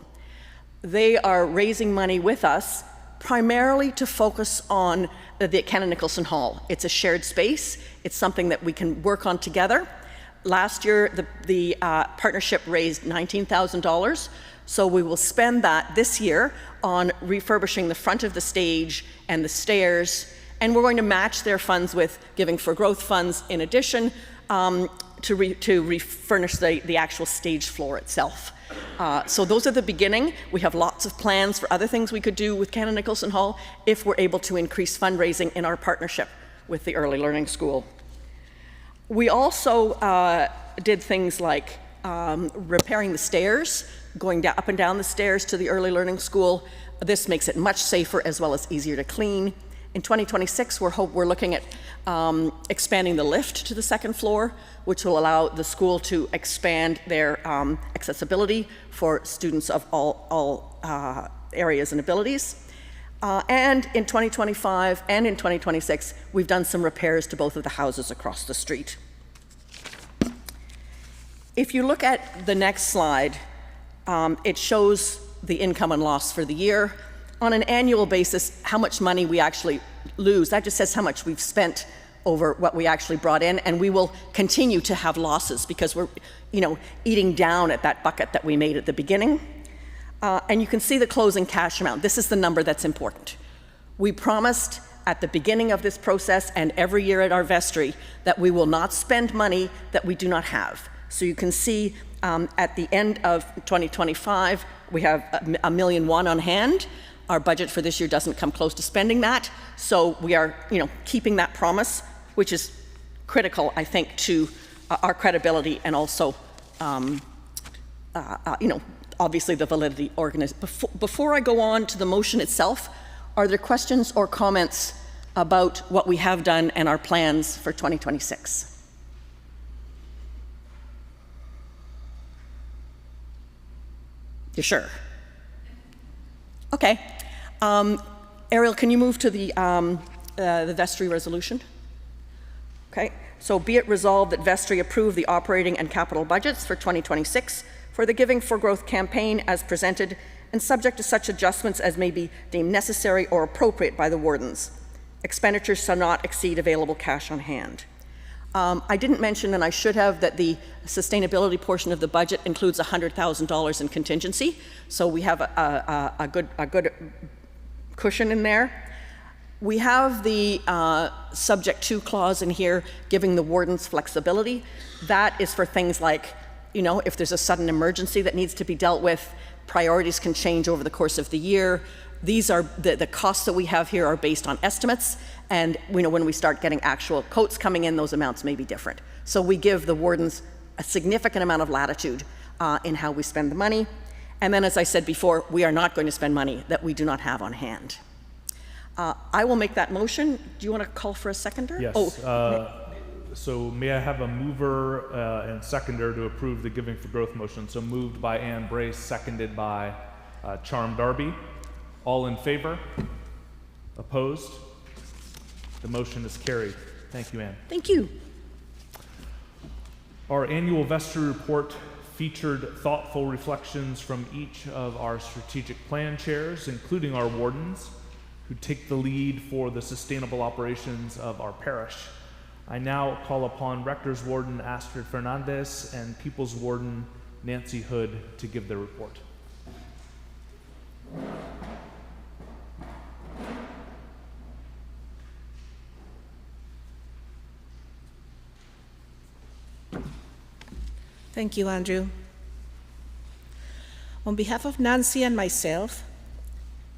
They are raising money with us primarily to focus on the Ken Nicholson Hall. It's a shared space. It's something that we can work on together. Last year, the partnership raised $19,000, so we will spend that this year on refurbishing the front of the stage and the stairs, and we're going to match their funds with Giving for Growth funds in addition to refurnish the actual stage floor itself. So those are the beginning. We have lots of plans for other things we could do with Ken Nicholson Hall if we're able to increase fundraising in our partnership with the Early Learning School. We also did things like repairing the stairs, going up and down the stairs to the Early Learning School. This makes it much safer as well as easier to clean. In 2026, we're looking at expanding the lift to the second floor, which will allow the school to expand their accessibility for students of all areas and abilities. And in 2025 and in 2026, we've done some repairs to both of the houses across the street. If you look at the next slide, it shows the income and loss for the year. On an annual basis, how much money we actually lose. That just says how much we've spent over what we actually brought in, and we will continue to have losses because we're, eating down at that bucket that we made at the beginning. And you can see the closing cash amount. This is the number that's important. We promised at the beginning of this process and every year at our vestry that we will not spend money that we do not have. So you can see at the end of 2025, we have $1.1 million on hand. Our budget for this year doesn't come close to spending that. So we are, keeping that promise, which is critical, I think, to our credibility and also, obviously the validity Before I go on to the motion itself, are there questions or comments about what we have done and our plans for 2026? You sure? Okay. Ariel, can you move to the vestry resolution? Okay. So be it resolved that vestry approve the operating and capital budgets for 2026 for the Giving for Growth campaign as presented and subject to such adjustments as may be deemed necessary or appropriate by the wardens. Expenditures shall not exceed available cash on hand. I didn't mention, and I should have, that the sustainability portion of the budget includes $100,000 in contingency, so we have a good cushion in there. We have the subject to clause in here giving the wardens flexibility. That is for things like, if there's a sudden emergency that needs to be dealt with, priorities can change over the course of the year. These are the costs that we have here are based on estimates, and when we start getting actual quotes coming in, those amounts may be different. So we give the wardens a significant amount of latitude in how we spend the money. And then, as I said before, we are not going to spend money that we do not have on hand. I will make that motion. Do you want to call for a seconder? Yes. So may I have a mover and seconder to approve the Giving for Growth motion? So moved by Ann Brace, seconded by Charm Darby. All in favor? Opposed? The motion is carried. Thank you, Ann. Thank you. Our annual vestry report featured thoughtful reflections from each of our strategic plan chairs, including our wardens, who take the lead for the sustainable operations of our parish. I now call upon Rector's Warden Astrid Fernandez and People's Warden Nancy Hood to give their report. Thank you, Andrew. On behalf of Nancy and myself,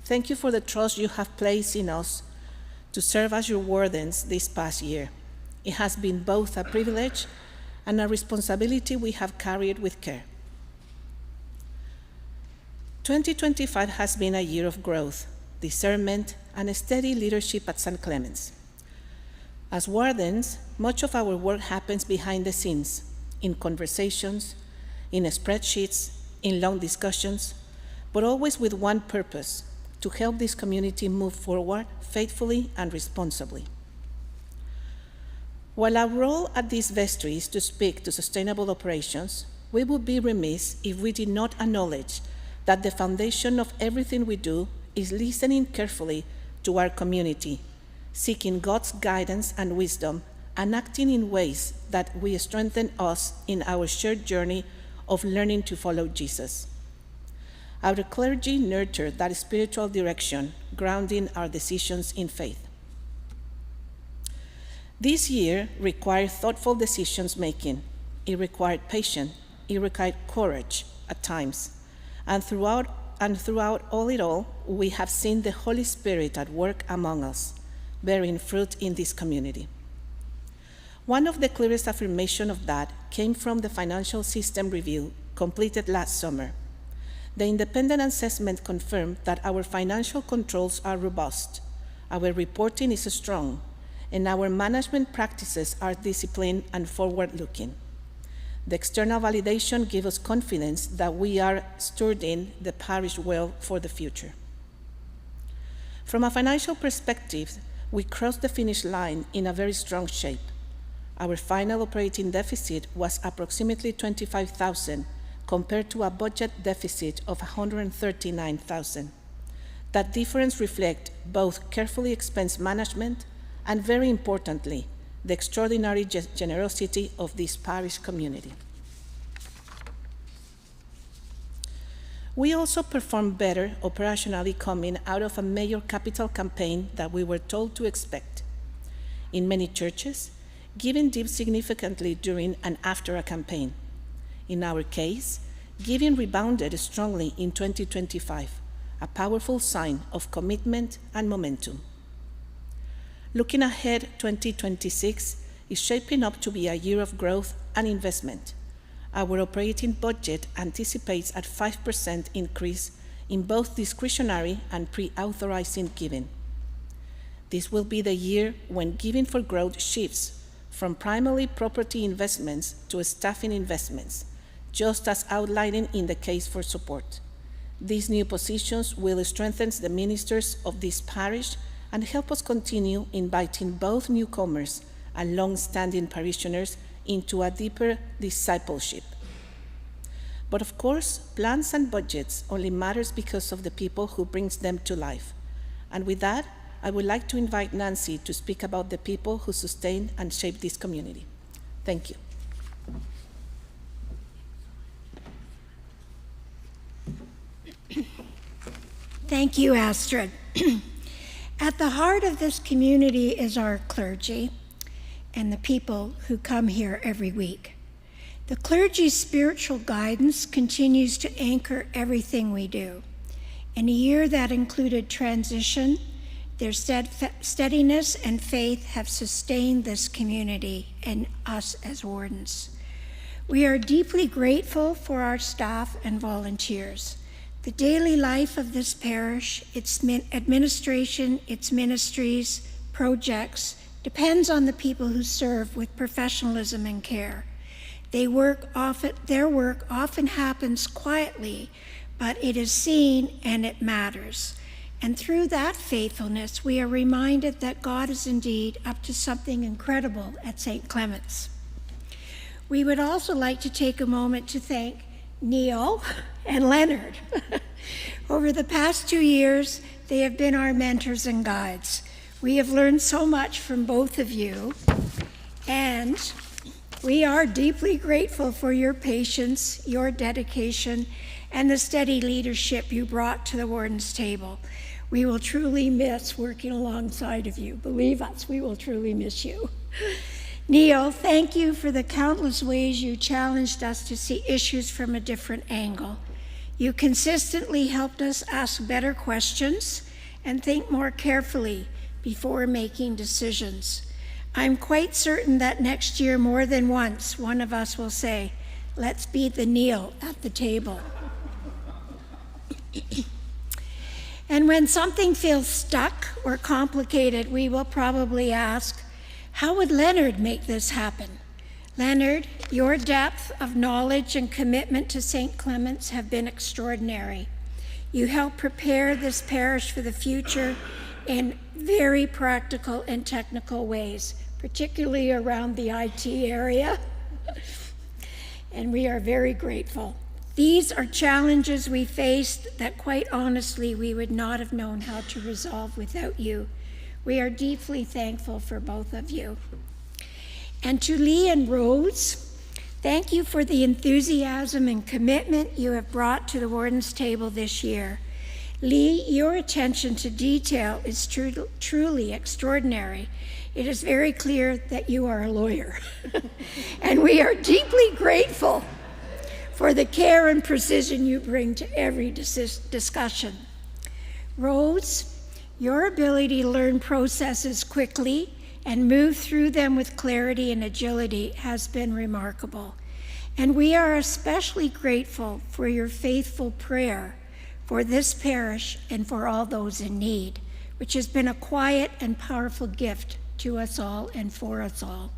thank you for the trust you have placed in us to serve as your wardens this past year. It has been both a privilege and a responsibility we have carried with care. 2025 has been a year of growth, discernment, and steady leadership at St. Clement's. As wardens, much of our work happens behind the scenes, in conversations, in spreadsheets, in long discussions, but always with one purpose: to help this community move forward faithfully and responsibly. While our role at this Vestry is to speak to sustainable operations, we would be remiss if we did not acknowledge that the foundation of everything we do is listening carefully to our community, seeking God's guidance and wisdom, and acting in ways that will strengthen us in our shared journey of learning to follow Jesus. Our clergy nurture that spiritual direction, grounding our decisions in faith. This year required thoughtful decisions making. It required patience. It required courage at times. And throughout all, we have seen the Holy Spirit at work among us, bearing fruit in this community. One of the clearest affirmations of that came from the financial system review completed last summer. The independent assessment confirmed that our financial controls are robust, our reporting is strong, and our management practices are disciplined and forward-looking. The external validation gives us confidence that we are stewarding the parish well for the future. From a financial perspective, we crossed the finish line in a very strong shape. Our final operating deficit was approximately $25,000 compared to a budget deficit of $139,000. That difference reflects both carefully expense management and, very importantly, the extraordinary generosity of this parish community. We also performed better operationally coming out of a major capital campaign that we were told to expect. In many churches, giving dipped significantly during and after a campaign. In our case, giving rebounded strongly in 2025, a powerful sign of commitment and momentum. Looking ahead, 2026 is shaping up to be a year of growth and investment. Our operating budget anticipates a 5% increase in both discretionary and pre-authorizing giving. This will be the year when giving for growth shifts from primarily property investments to staffing investments, just as outlined in the case for support. These new positions will strengthen the ministers of this parish and help us continue inviting both newcomers and long-standing parishioners into a deeper discipleship. But of course, plans and budgets only matters because of the people who brings them to life. And with that, I would like to invite Nancy to speak about the people who sustain and shape this community. Thank you. Thank you, Astrid. At the heart of this community is our clergy and the people who come here every week. The clergy's spiritual guidance continues to anchor everything we do. In a year that included transition, their steadiness and faith have sustained this community and us as wardens. We are deeply grateful for our staff and volunteers. The daily life of this parish, its administration, its ministries, projects, depends on the people who serve with professionalism and care. Their work often happens quietly, but it is seen and it matters. And through that faithfulness, we are reminded that God is indeed up to something incredible at St. Clement's. We would also like to take a moment to thank Neil and Leonard. Over the past 2 years, they have been our mentors and guides. We have learned so much from both of you, and we are deeply grateful for your patience, your dedication, and the steady leadership you brought to the warden's table. We will truly miss working alongside of you. Believe us, we will truly miss you. Neil, thank you for the countless ways you challenged us to see issues from a different angle. You consistently helped us ask better questions and think more carefully before making decisions. I'm quite certain that next year, more than once, one of us will say, "Let's be the Neil at the table." And when something feels stuck or complicated, we will probably ask, How would Leonard make this happen? Leonard, your depth of knowledge and commitment to St. Clement's have been extraordinary. You help prepare this parish for the future in very practical and technical ways, particularly around the IT area. And we are very grateful. These are challenges we faced that quite honestly we would not have known how to resolve without you. We are deeply thankful for both of you. And to Lee and Rose, thank you for the enthusiasm and commitment you have brought to the Warden's table this year. Lee, your attention to detail is truly extraordinary. It is very clear that you are a lawyer. And we are deeply grateful for the care and precision you bring to every discussion. Rose, your ability to learn processes quickly and move through them with clarity and agility has been remarkable. And we are especially grateful for your faithful prayer for this parish and for all those in need, which has been a quiet and powerful gift to us all and for us all.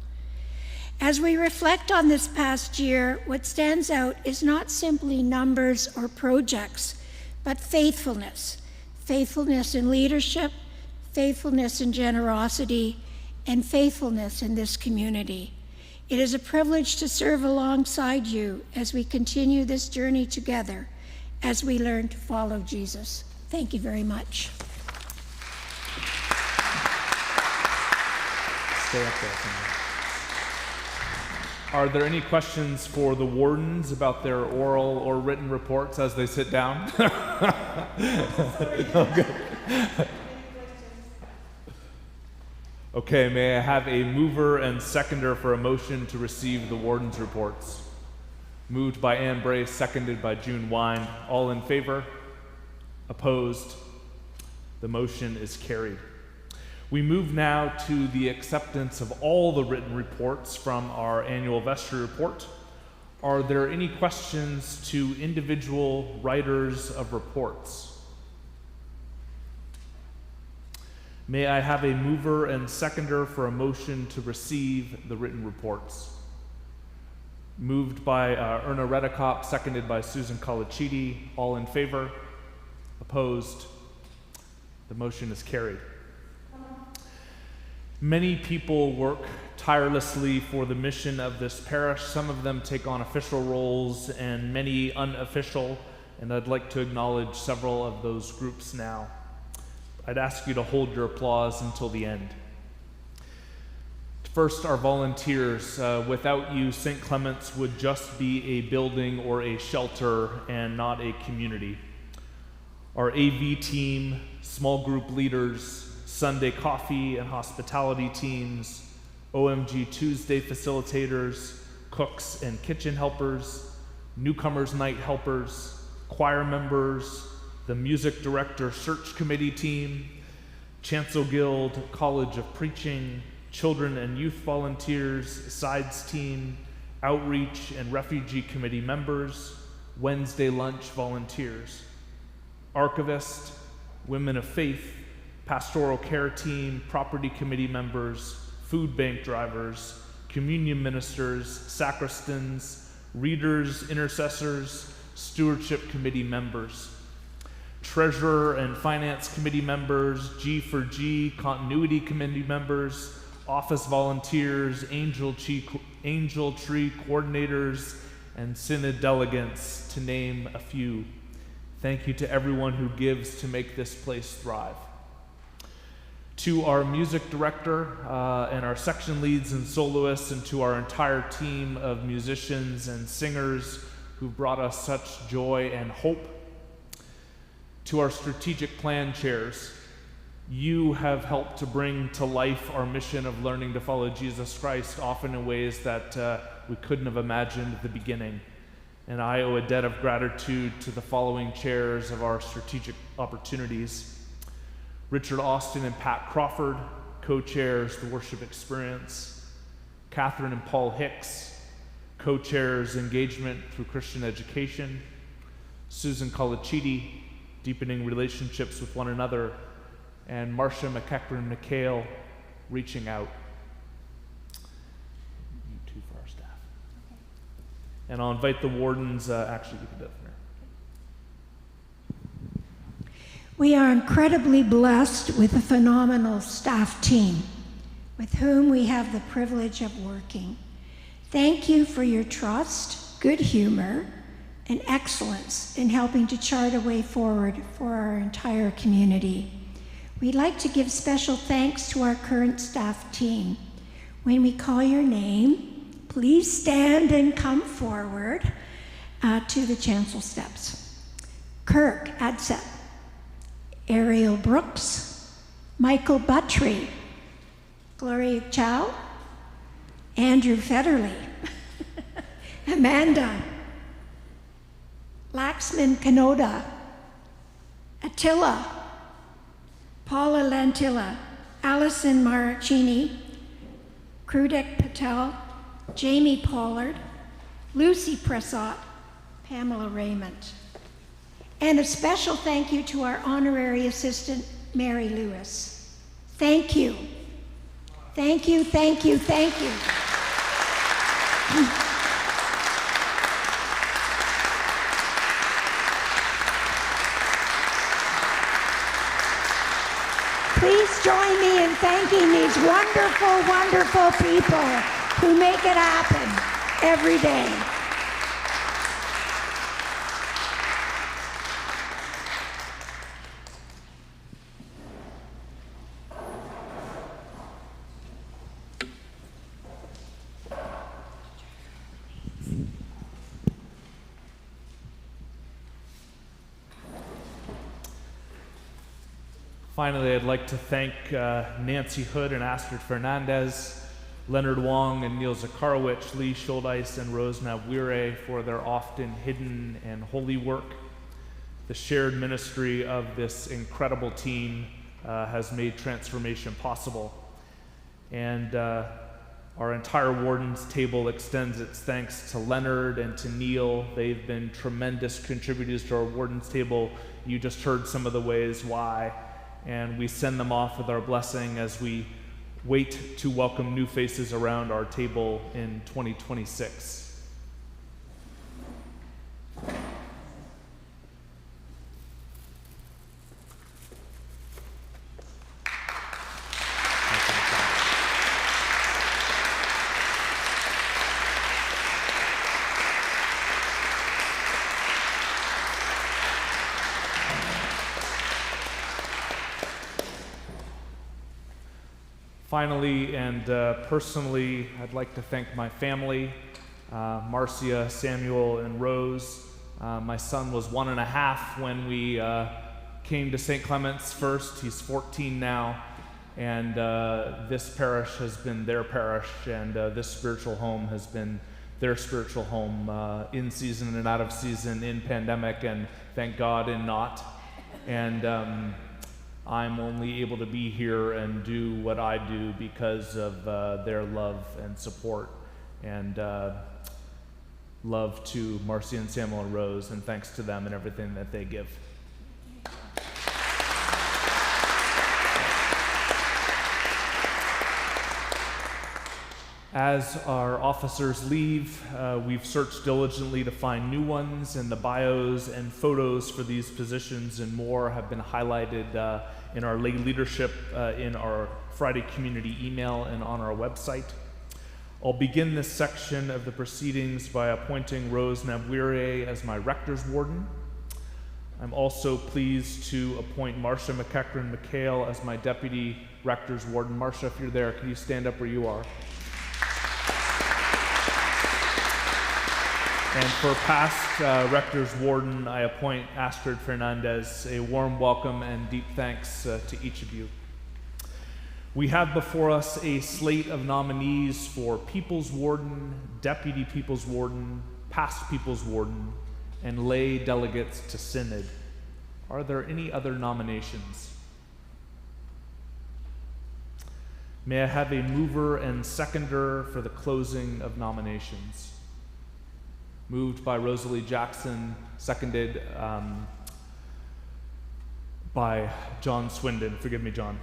As we reflect on this past year, what stands out is not simply numbers or projects, but faithfulness. Faithfulness in leadership, faithfulness in generosity, and faithfulness in this community. It is a privilege to serve alongside you as we continue this journey together, as we learn to follow Jesus. Thank you very much. Stay up there. Are there any questions for the wardens about their oral or written reports as they sit down? Okay, may I have a mover and seconder for a motion to receive the warden's reports? Moved by Ann Bray, seconded by June Wine. All in favor? Opposed? The motion is carried. We move now to the acceptance of all the written reports from our annual Vestry report. Are there any questions to individual writers of reports? May I have a mover and seconder for a motion to receive the written reports? Moved by Erna Redekop, seconded by Susan Colacitti. All in favor? Opposed? The motion is carried. Many people work tirelessly for the mission of this parish. Some of them take on official roles and many unofficial, and I'd like to acknowledge several of those groups now. I'd ask you to hold your applause until the end. First, our volunteers. Without you, St. Clement's would just be a building or a shelter and not a community. Our AV team, small group leaders, Sunday coffee and hospitality teams, OMG Tuesday facilitators, cooks and kitchen helpers, newcomers night helpers, choir members, the music director search committee team, Chancel Guild, College of Preaching, children and youth volunteers, sides team, outreach and refugee committee members, Wednesday lunch volunteers, archivist, women of faith, pastoral care team, property committee members, food bank drivers, communion ministers, sacristans, readers, intercessors, stewardship committee members, treasurer and finance committee members, G4G, continuity committee members, office volunteers, angel tree coordinators, and synod delegates, to name a few. Thank you to everyone who gives to make this place thrive. To our music director and our section leads and soloists, and to our entire team of musicians and singers who brought us such joy and hope. To our strategic plan chairs, you have helped to bring to life our mission of learning to follow Jesus Christ, often in ways that we couldn't have imagined at the beginning. And I owe a debt of gratitude to the following chairs of our strategic opportunities: Richard Austin and Pat Crawford, co-chairs the Worship Experience; Catherine and Paul Hicks, co-chairs Engagement through Christian Education; Susan Colacitti, Deepening Relationships with One Another; and Marcia McEachran McHale, Reaching Out. And I'll invite the wardens, actually, you can do it from here. We are incredibly blessed with a phenomenal staff team with whom we have the privilege of working. Thank you for your trust, good humor, and excellence in helping to chart a way forward for our entire community. We'd like to give special thanks to our current staff team. When we call your name, please stand and come forward to the chancel steps. Kirk Adsett, Ariel Brooks, Michael Buttry, Gloria Chow, Andrew Federley, Amanda, Laxman Kanoda, Attila, Paula Lantilla, Allison Maracchini, Krudek Patel, Jamie Pollard, Lucy Pressott, Pamela Raymond. And a special thank you to our honorary assistant, Mary Lewis. Thank you. Thank you, thank you, thank you. Please join me in thanking these wonderful, wonderful people who make it happen every day. Finally, I'd like to thank Nancy Hood and Astrid Fernandez, Leonard Wong and Neil Zakarowicz, Lee Schuldeis and Rose Nabwire for their often hidden and holy work. The shared ministry of this incredible team has made transformation possible. And our entire Warden's table extends its thanks to Leonard and to Neil. They've been tremendous contributors to our Warden's table. You just heard some of the ways why. And we send them off with our blessing as we wait to welcome new faces around our table in 2026. Finally, and personally, I'd like to thank my family, Marcia, Samuel, and Rose. My son was 1.5 when we came to St. Clement's first. He's 14 now, and this parish has been their parish, and this spiritual home has been their spiritual home, in season and out of season, in pandemic, and thank God in not. And I'm only able to be here and do what I do because of their love and support, and love to Marcy and Samuel and Rose, and thanks to them and everything that they give. As our officers leave, we've searched diligently to find new ones, and the bios and photos for these positions and more have been highlighted in our lay leadership, in our Friday community email, and on our website. I'll begin this section of the proceedings by appointing Rose Nabwire as my rector's warden. I'm also pleased to appoint Marcia McEachran McHale as my deputy rector's warden. Marcia, if you're there, can you stand up where you are? And for past rector's warden, I appoint Astrid Fernandez. A warm welcome and deep thanks to each of you. We have before us a slate of nominees for People's Warden, Deputy People's Warden, Past People's Warden, and lay delegates to Synod. Are there any other nominations? May I have a mover and seconder for the closing of nominations? Moved by Rosalie Jackson, seconded by John Swindon. Forgive me, John.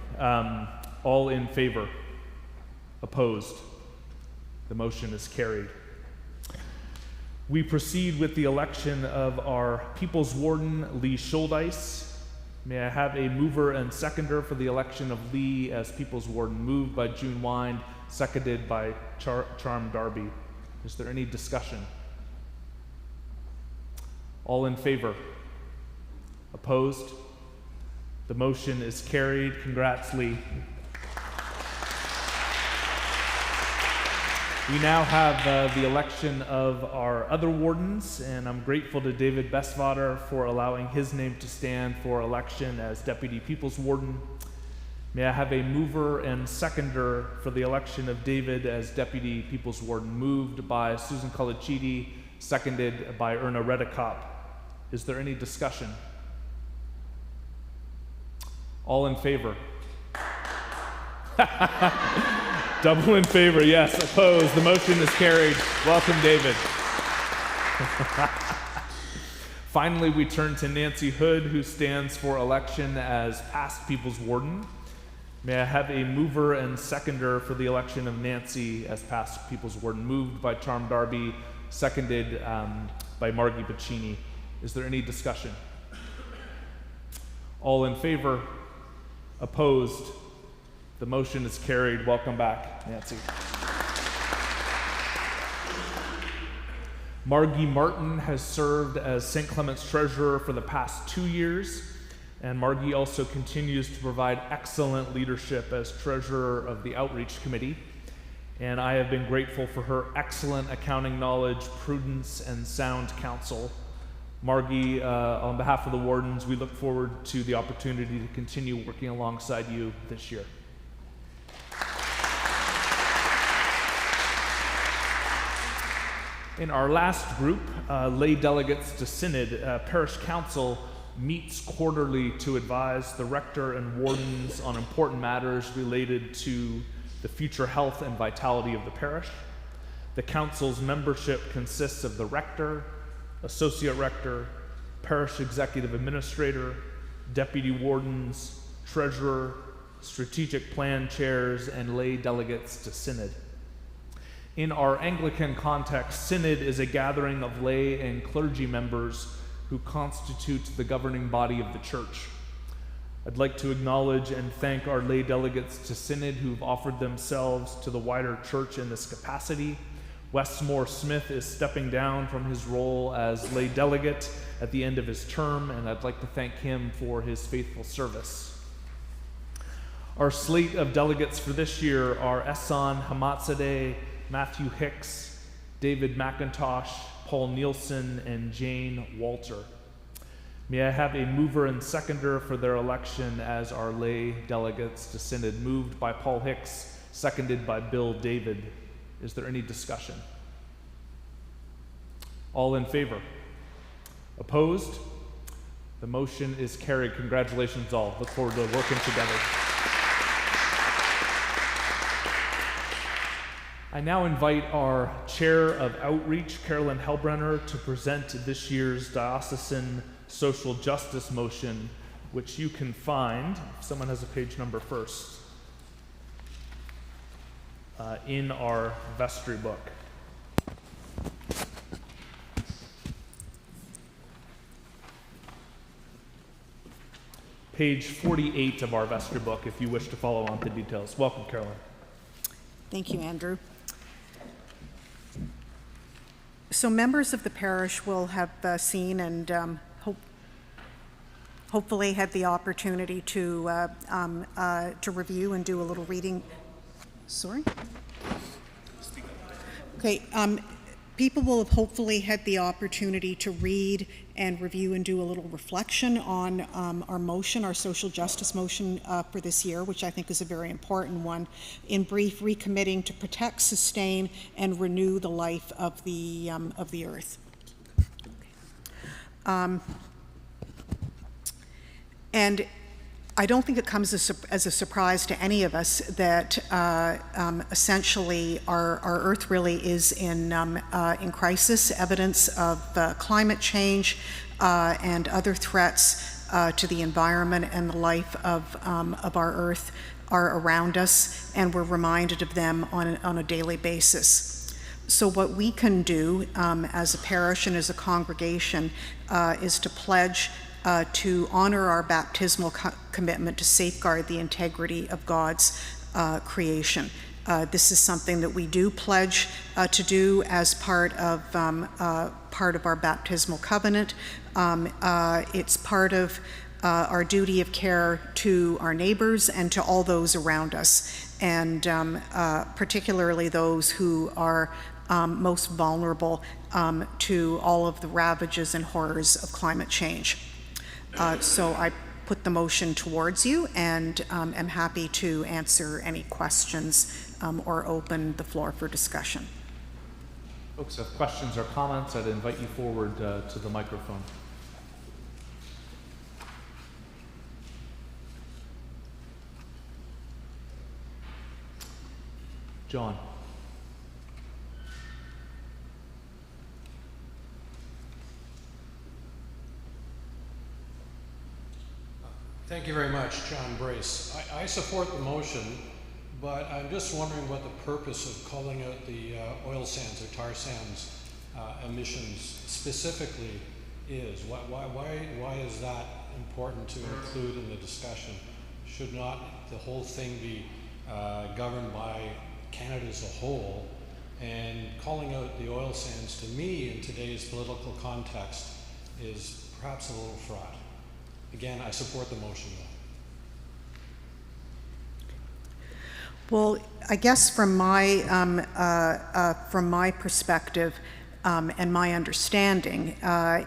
All in favor? Opposed? The motion is carried. We proceed with the election of our People's Warden, Lee Schuldeis. May I have a mover and seconder for the election of Lee as People's Warden? Moved by June Wind, seconded by Charm Darby. Is there any discussion? All in favor? Opposed? The motion is carried. Congrats, Lee. We now have the election of our other wardens, and I'm grateful to David Bestvater for allowing his name to stand for election as Deputy People's Warden. May I have a mover and seconder for the election of David as Deputy People's Warden? Moved by Susan Colicchiti, seconded by Erna Redekop. Is there any discussion? All in favor? Double in favor, yes. Opposed? The motion is carried. Welcome, David. Finally, we turn to Nancy Hood, who stands for election as past People's Warden. May I have a mover and seconder for the election of Nancy as past People's Warden? Moved by Charm Darby, seconded by Margie Piccini. Is there any discussion? All in favor? Opposed? The motion is carried. Welcome back, Nancy. Margie Martin has served as St. Clement's treasurer for the past 2 years, and Margie also continues to provide excellent leadership as treasurer of the Outreach Committee, and I have been grateful for her excellent accounting knowledge, prudence, and sound counsel. Margie, on behalf of the wardens, we look forward to the opportunity to continue working alongside you this year. In our last group, lay delegates to Synod, Parish Council meets quarterly to advise the rector and wardens on important matters related to the future health and vitality of the parish. The council's membership consists of the rector, associate rector, parish executive administrator, deputy wardens, treasurer, strategic plan chairs, and lay delegates to Synod. In our Anglican context, Synod is a gathering of lay and clergy members who constitute the governing body of the church. I'd like to acknowledge and thank our lay delegates to Synod who've offered themselves to the wider church in this capacity. Westmore Smith is stepping down from his role as lay delegate at the end of his term, and I'd like to thank him for his faithful service. Our slate of delegates for this year are Ehsan Hamatzadeh, Matthew Hicks, David McIntosh, Paul Nielsen, and Jane Walter. May I have a mover and seconder for their election as our lay delegates to Synod? Moved by Paul Hicks, seconded by Bill David. Is there any discussion? All in favor? Opposed? The motion is carried. Congratulations all. Look forward to working together. I now invite our Chair of Outreach, Carolyn Hellbrenner, to present this year's diocesan social justice motion, which you can find, if someone has a page number first, in our Vestry book. Page 48 of our Vestry book, if you wish to follow on the details. Welcome, Carolyn. Thank you, Andrew. So members of the parish will have seen and hopefully had the opportunity to review and do a little reading. Sorry? Okay. People will have hopefully had the opportunity to read and review and do a little reflection on our motion, our social justice motion for this year, which I think is a very important one. In brief, recommitting to protect, sustain, and renew the life of the earth. And I don't think it comes as a surprise to any of us that essentially our Earth really is in crisis. Evidence of climate change and other threats to the environment and the life of our Earth are around us, and we're reminded of them on a daily basis. So what we can do as a parish and as a congregation is to pledge to honor our baptismal commitment to safeguard the integrity of God's creation. This is something that we do pledge to do as part of our baptismal covenant. It's part of our duty of care to our neighbors and to all those around us, and particularly those who are most vulnerable to all of the ravages and horrors of climate change. So I put the motion towards you and am happy to answer any questions or open the floor for discussion. Folks, if questions or comments, I'd invite you forward to the microphone. John. Thank you very much, John Brace. I support the motion, but I'm just wondering what the purpose of calling out the oil sands or tar sands emissions specifically is. Why is that important to include in the discussion? Should not the whole thing be governed by Canada as a whole? And calling out the oil sands, to me, in today's political context, is perhaps a little fraught. Again, I support the motion, though. Well, I guess from my perspective and my understanding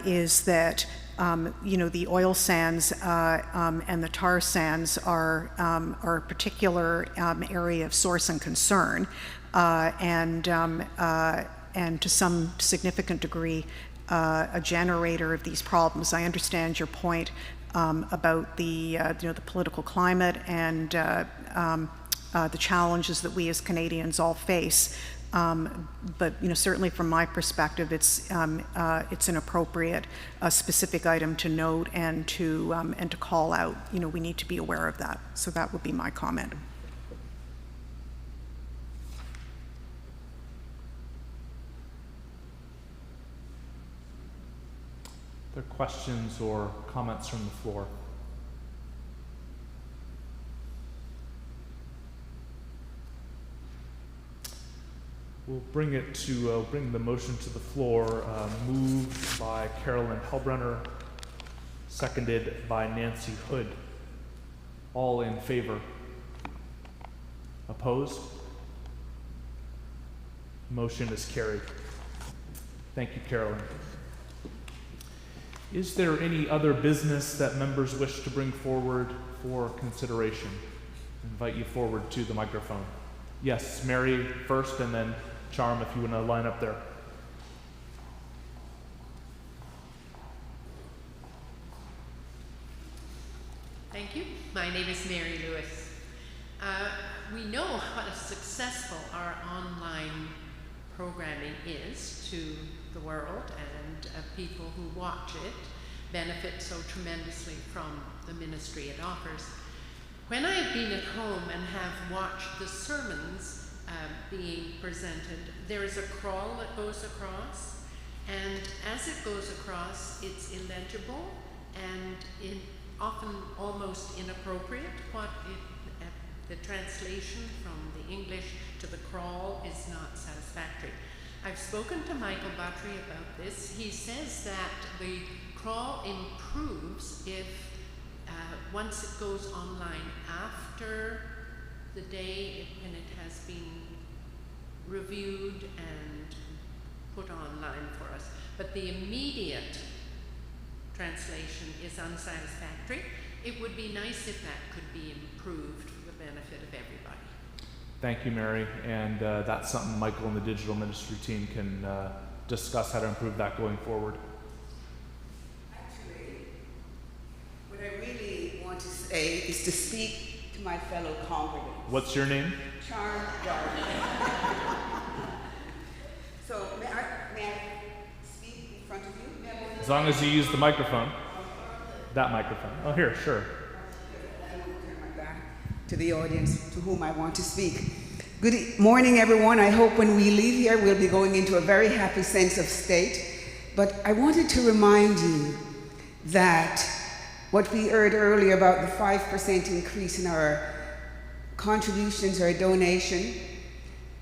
is that the oil sands and the tar sands are a particular area of source and concern, and to some significant degree a generator of these problems. I understand your point about the political climate and the challenges that we as Canadians all face. But certainly from my perspective, it's an appropriate, specific item to note and to call out. We need to be aware of that. So that would be my comment. Are there questions or comments from the floor? We'll bring the motion to the floor, moved by Carolyn Hellbrenner, seconded by Nancy Hood. All in favor? Opposed? Motion is carried. Thank you, Carolyn. Is there any other business that members wish to bring forward for consideration? I invite you forward to the microphone. Yes, Mary first, and then Charm, if you want to line up there. Thank you. My name is Mary Lewis. We know how successful our online programming is to the world, and people who watch it benefit so tremendously from the ministry it offers. When I've been at home and have watched the sermons being presented, there is a crawl that goes across, and as it goes across, it's illegible and often almost inappropriate. The translation from the English to the crawl is not satisfactory. I've spoken to Michael Buttrey about this. He says that the crawl improves if once it goes online after the day when it has been reviewed and put online for us. But the immediate translation is unsatisfactory. It would be nice if that could be improved for the benefit of everybody. Thank you, Mary. And that's something Michael and the digital ministry team can discuss how to improve that going forward. Actually, what I really want to say is to speak to my fellow congregants. What's your name? Charm Darling. So may I speak in front of you? As long as you use the microphone. That microphone. Oh, here, sure. I will turn my back to the audience to whom I want to speak. Good morning, everyone. I hope when we leave here, we'll be going into a very happy sense of state. But I wanted to remind you that what we heard earlier about the 5% increase in our contributions or donation,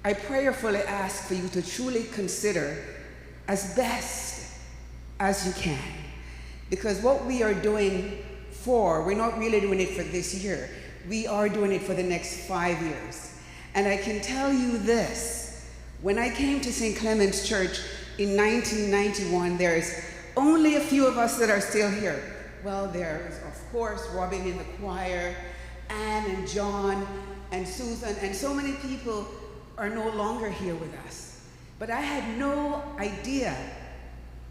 I prayerfully ask for you to truly consider as best as you can. Because what we are doing we're not really doing it for this year. We are doing it for the next 5 years. And I can tell you this, when I came to St. Clement's Church in 1991, there's only a few of us that are still here. Well, there's, of course, Robin in the choir, Anne and John and Susan, and so many people are no longer here with us. But I had no idea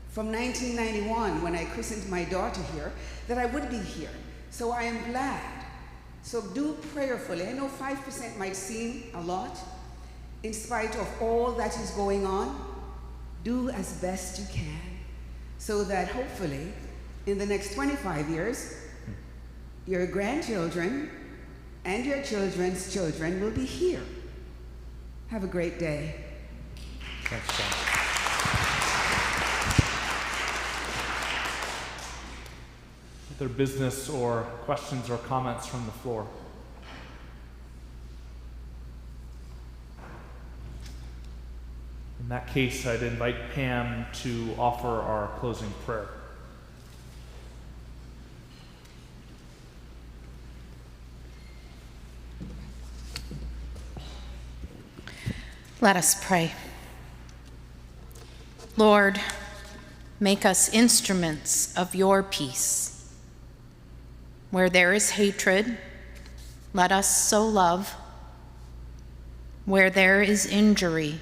from 1991, when I christened my daughter here, that I would be here. So I am glad. So do prayerfully. I know 5% might seem a lot. In spite of all that is going on, do as best you can, so that hopefully in the next 25 years, your grandchildren and your children's children will be here. Have a great day. Thanks, John. Other business or questions or comments from the floor? In that case, I'd invite Pam to offer our closing prayer. Let us pray. Lord, make us instruments of your peace. Where there is hatred, let us sow love. Where there is injury,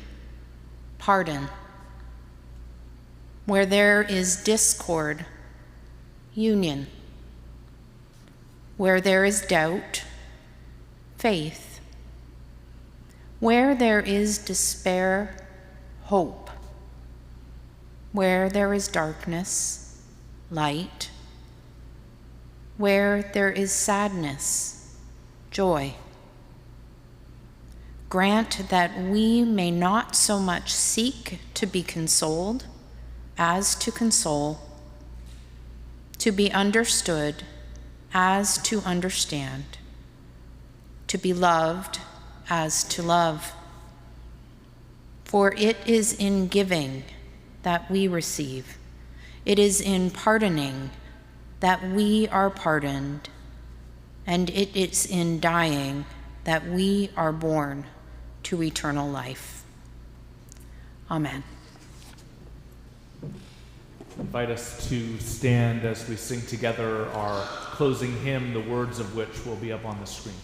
pardon. Where there is discord, union. Where there is doubt, faith. Where there is despair, hope. Where there is darkness, light. Where there is sadness, joy. Grant that we may not so much seek to be consoled as to console, to be understood as to understand, to be loved as to love. For it is in giving that we receive. It is in pardoning that we are pardoned, and it is in dying that we are born to eternal life. Amen. Invite us to stand as we sing together our closing hymn, the words of which will be up on the screen.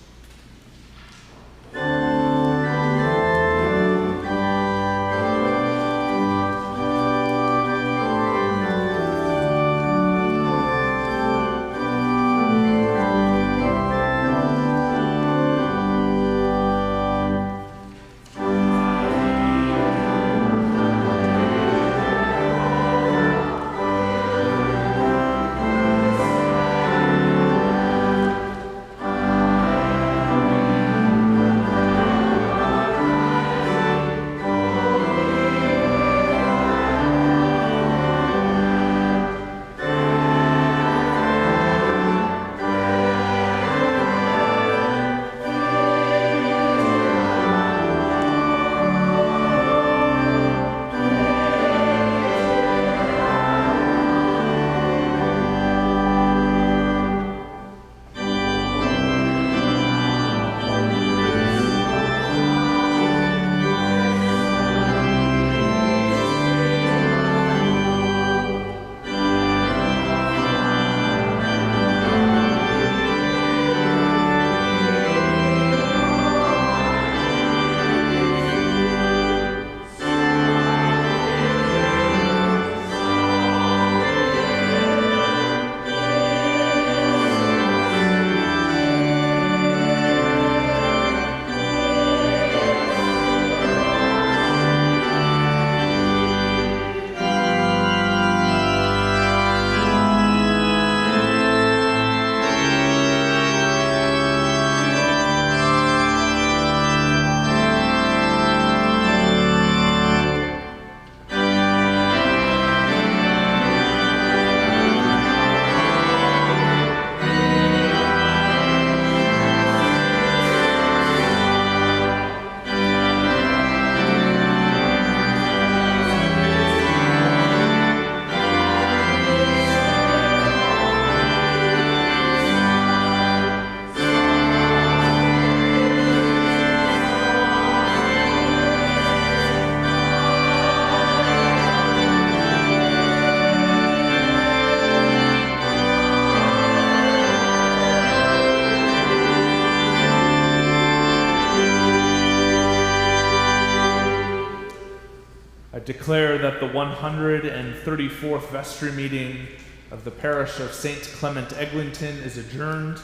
declare that the 134th Vestry meeting of the parish of St. Clement, Eglinton is adjourned.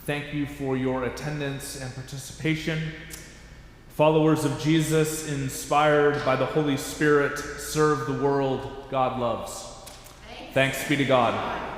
Thank you for your attendance and participation. Followers of Jesus, inspired by the Holy Spirit, serve the world God loves. Thanks be to God.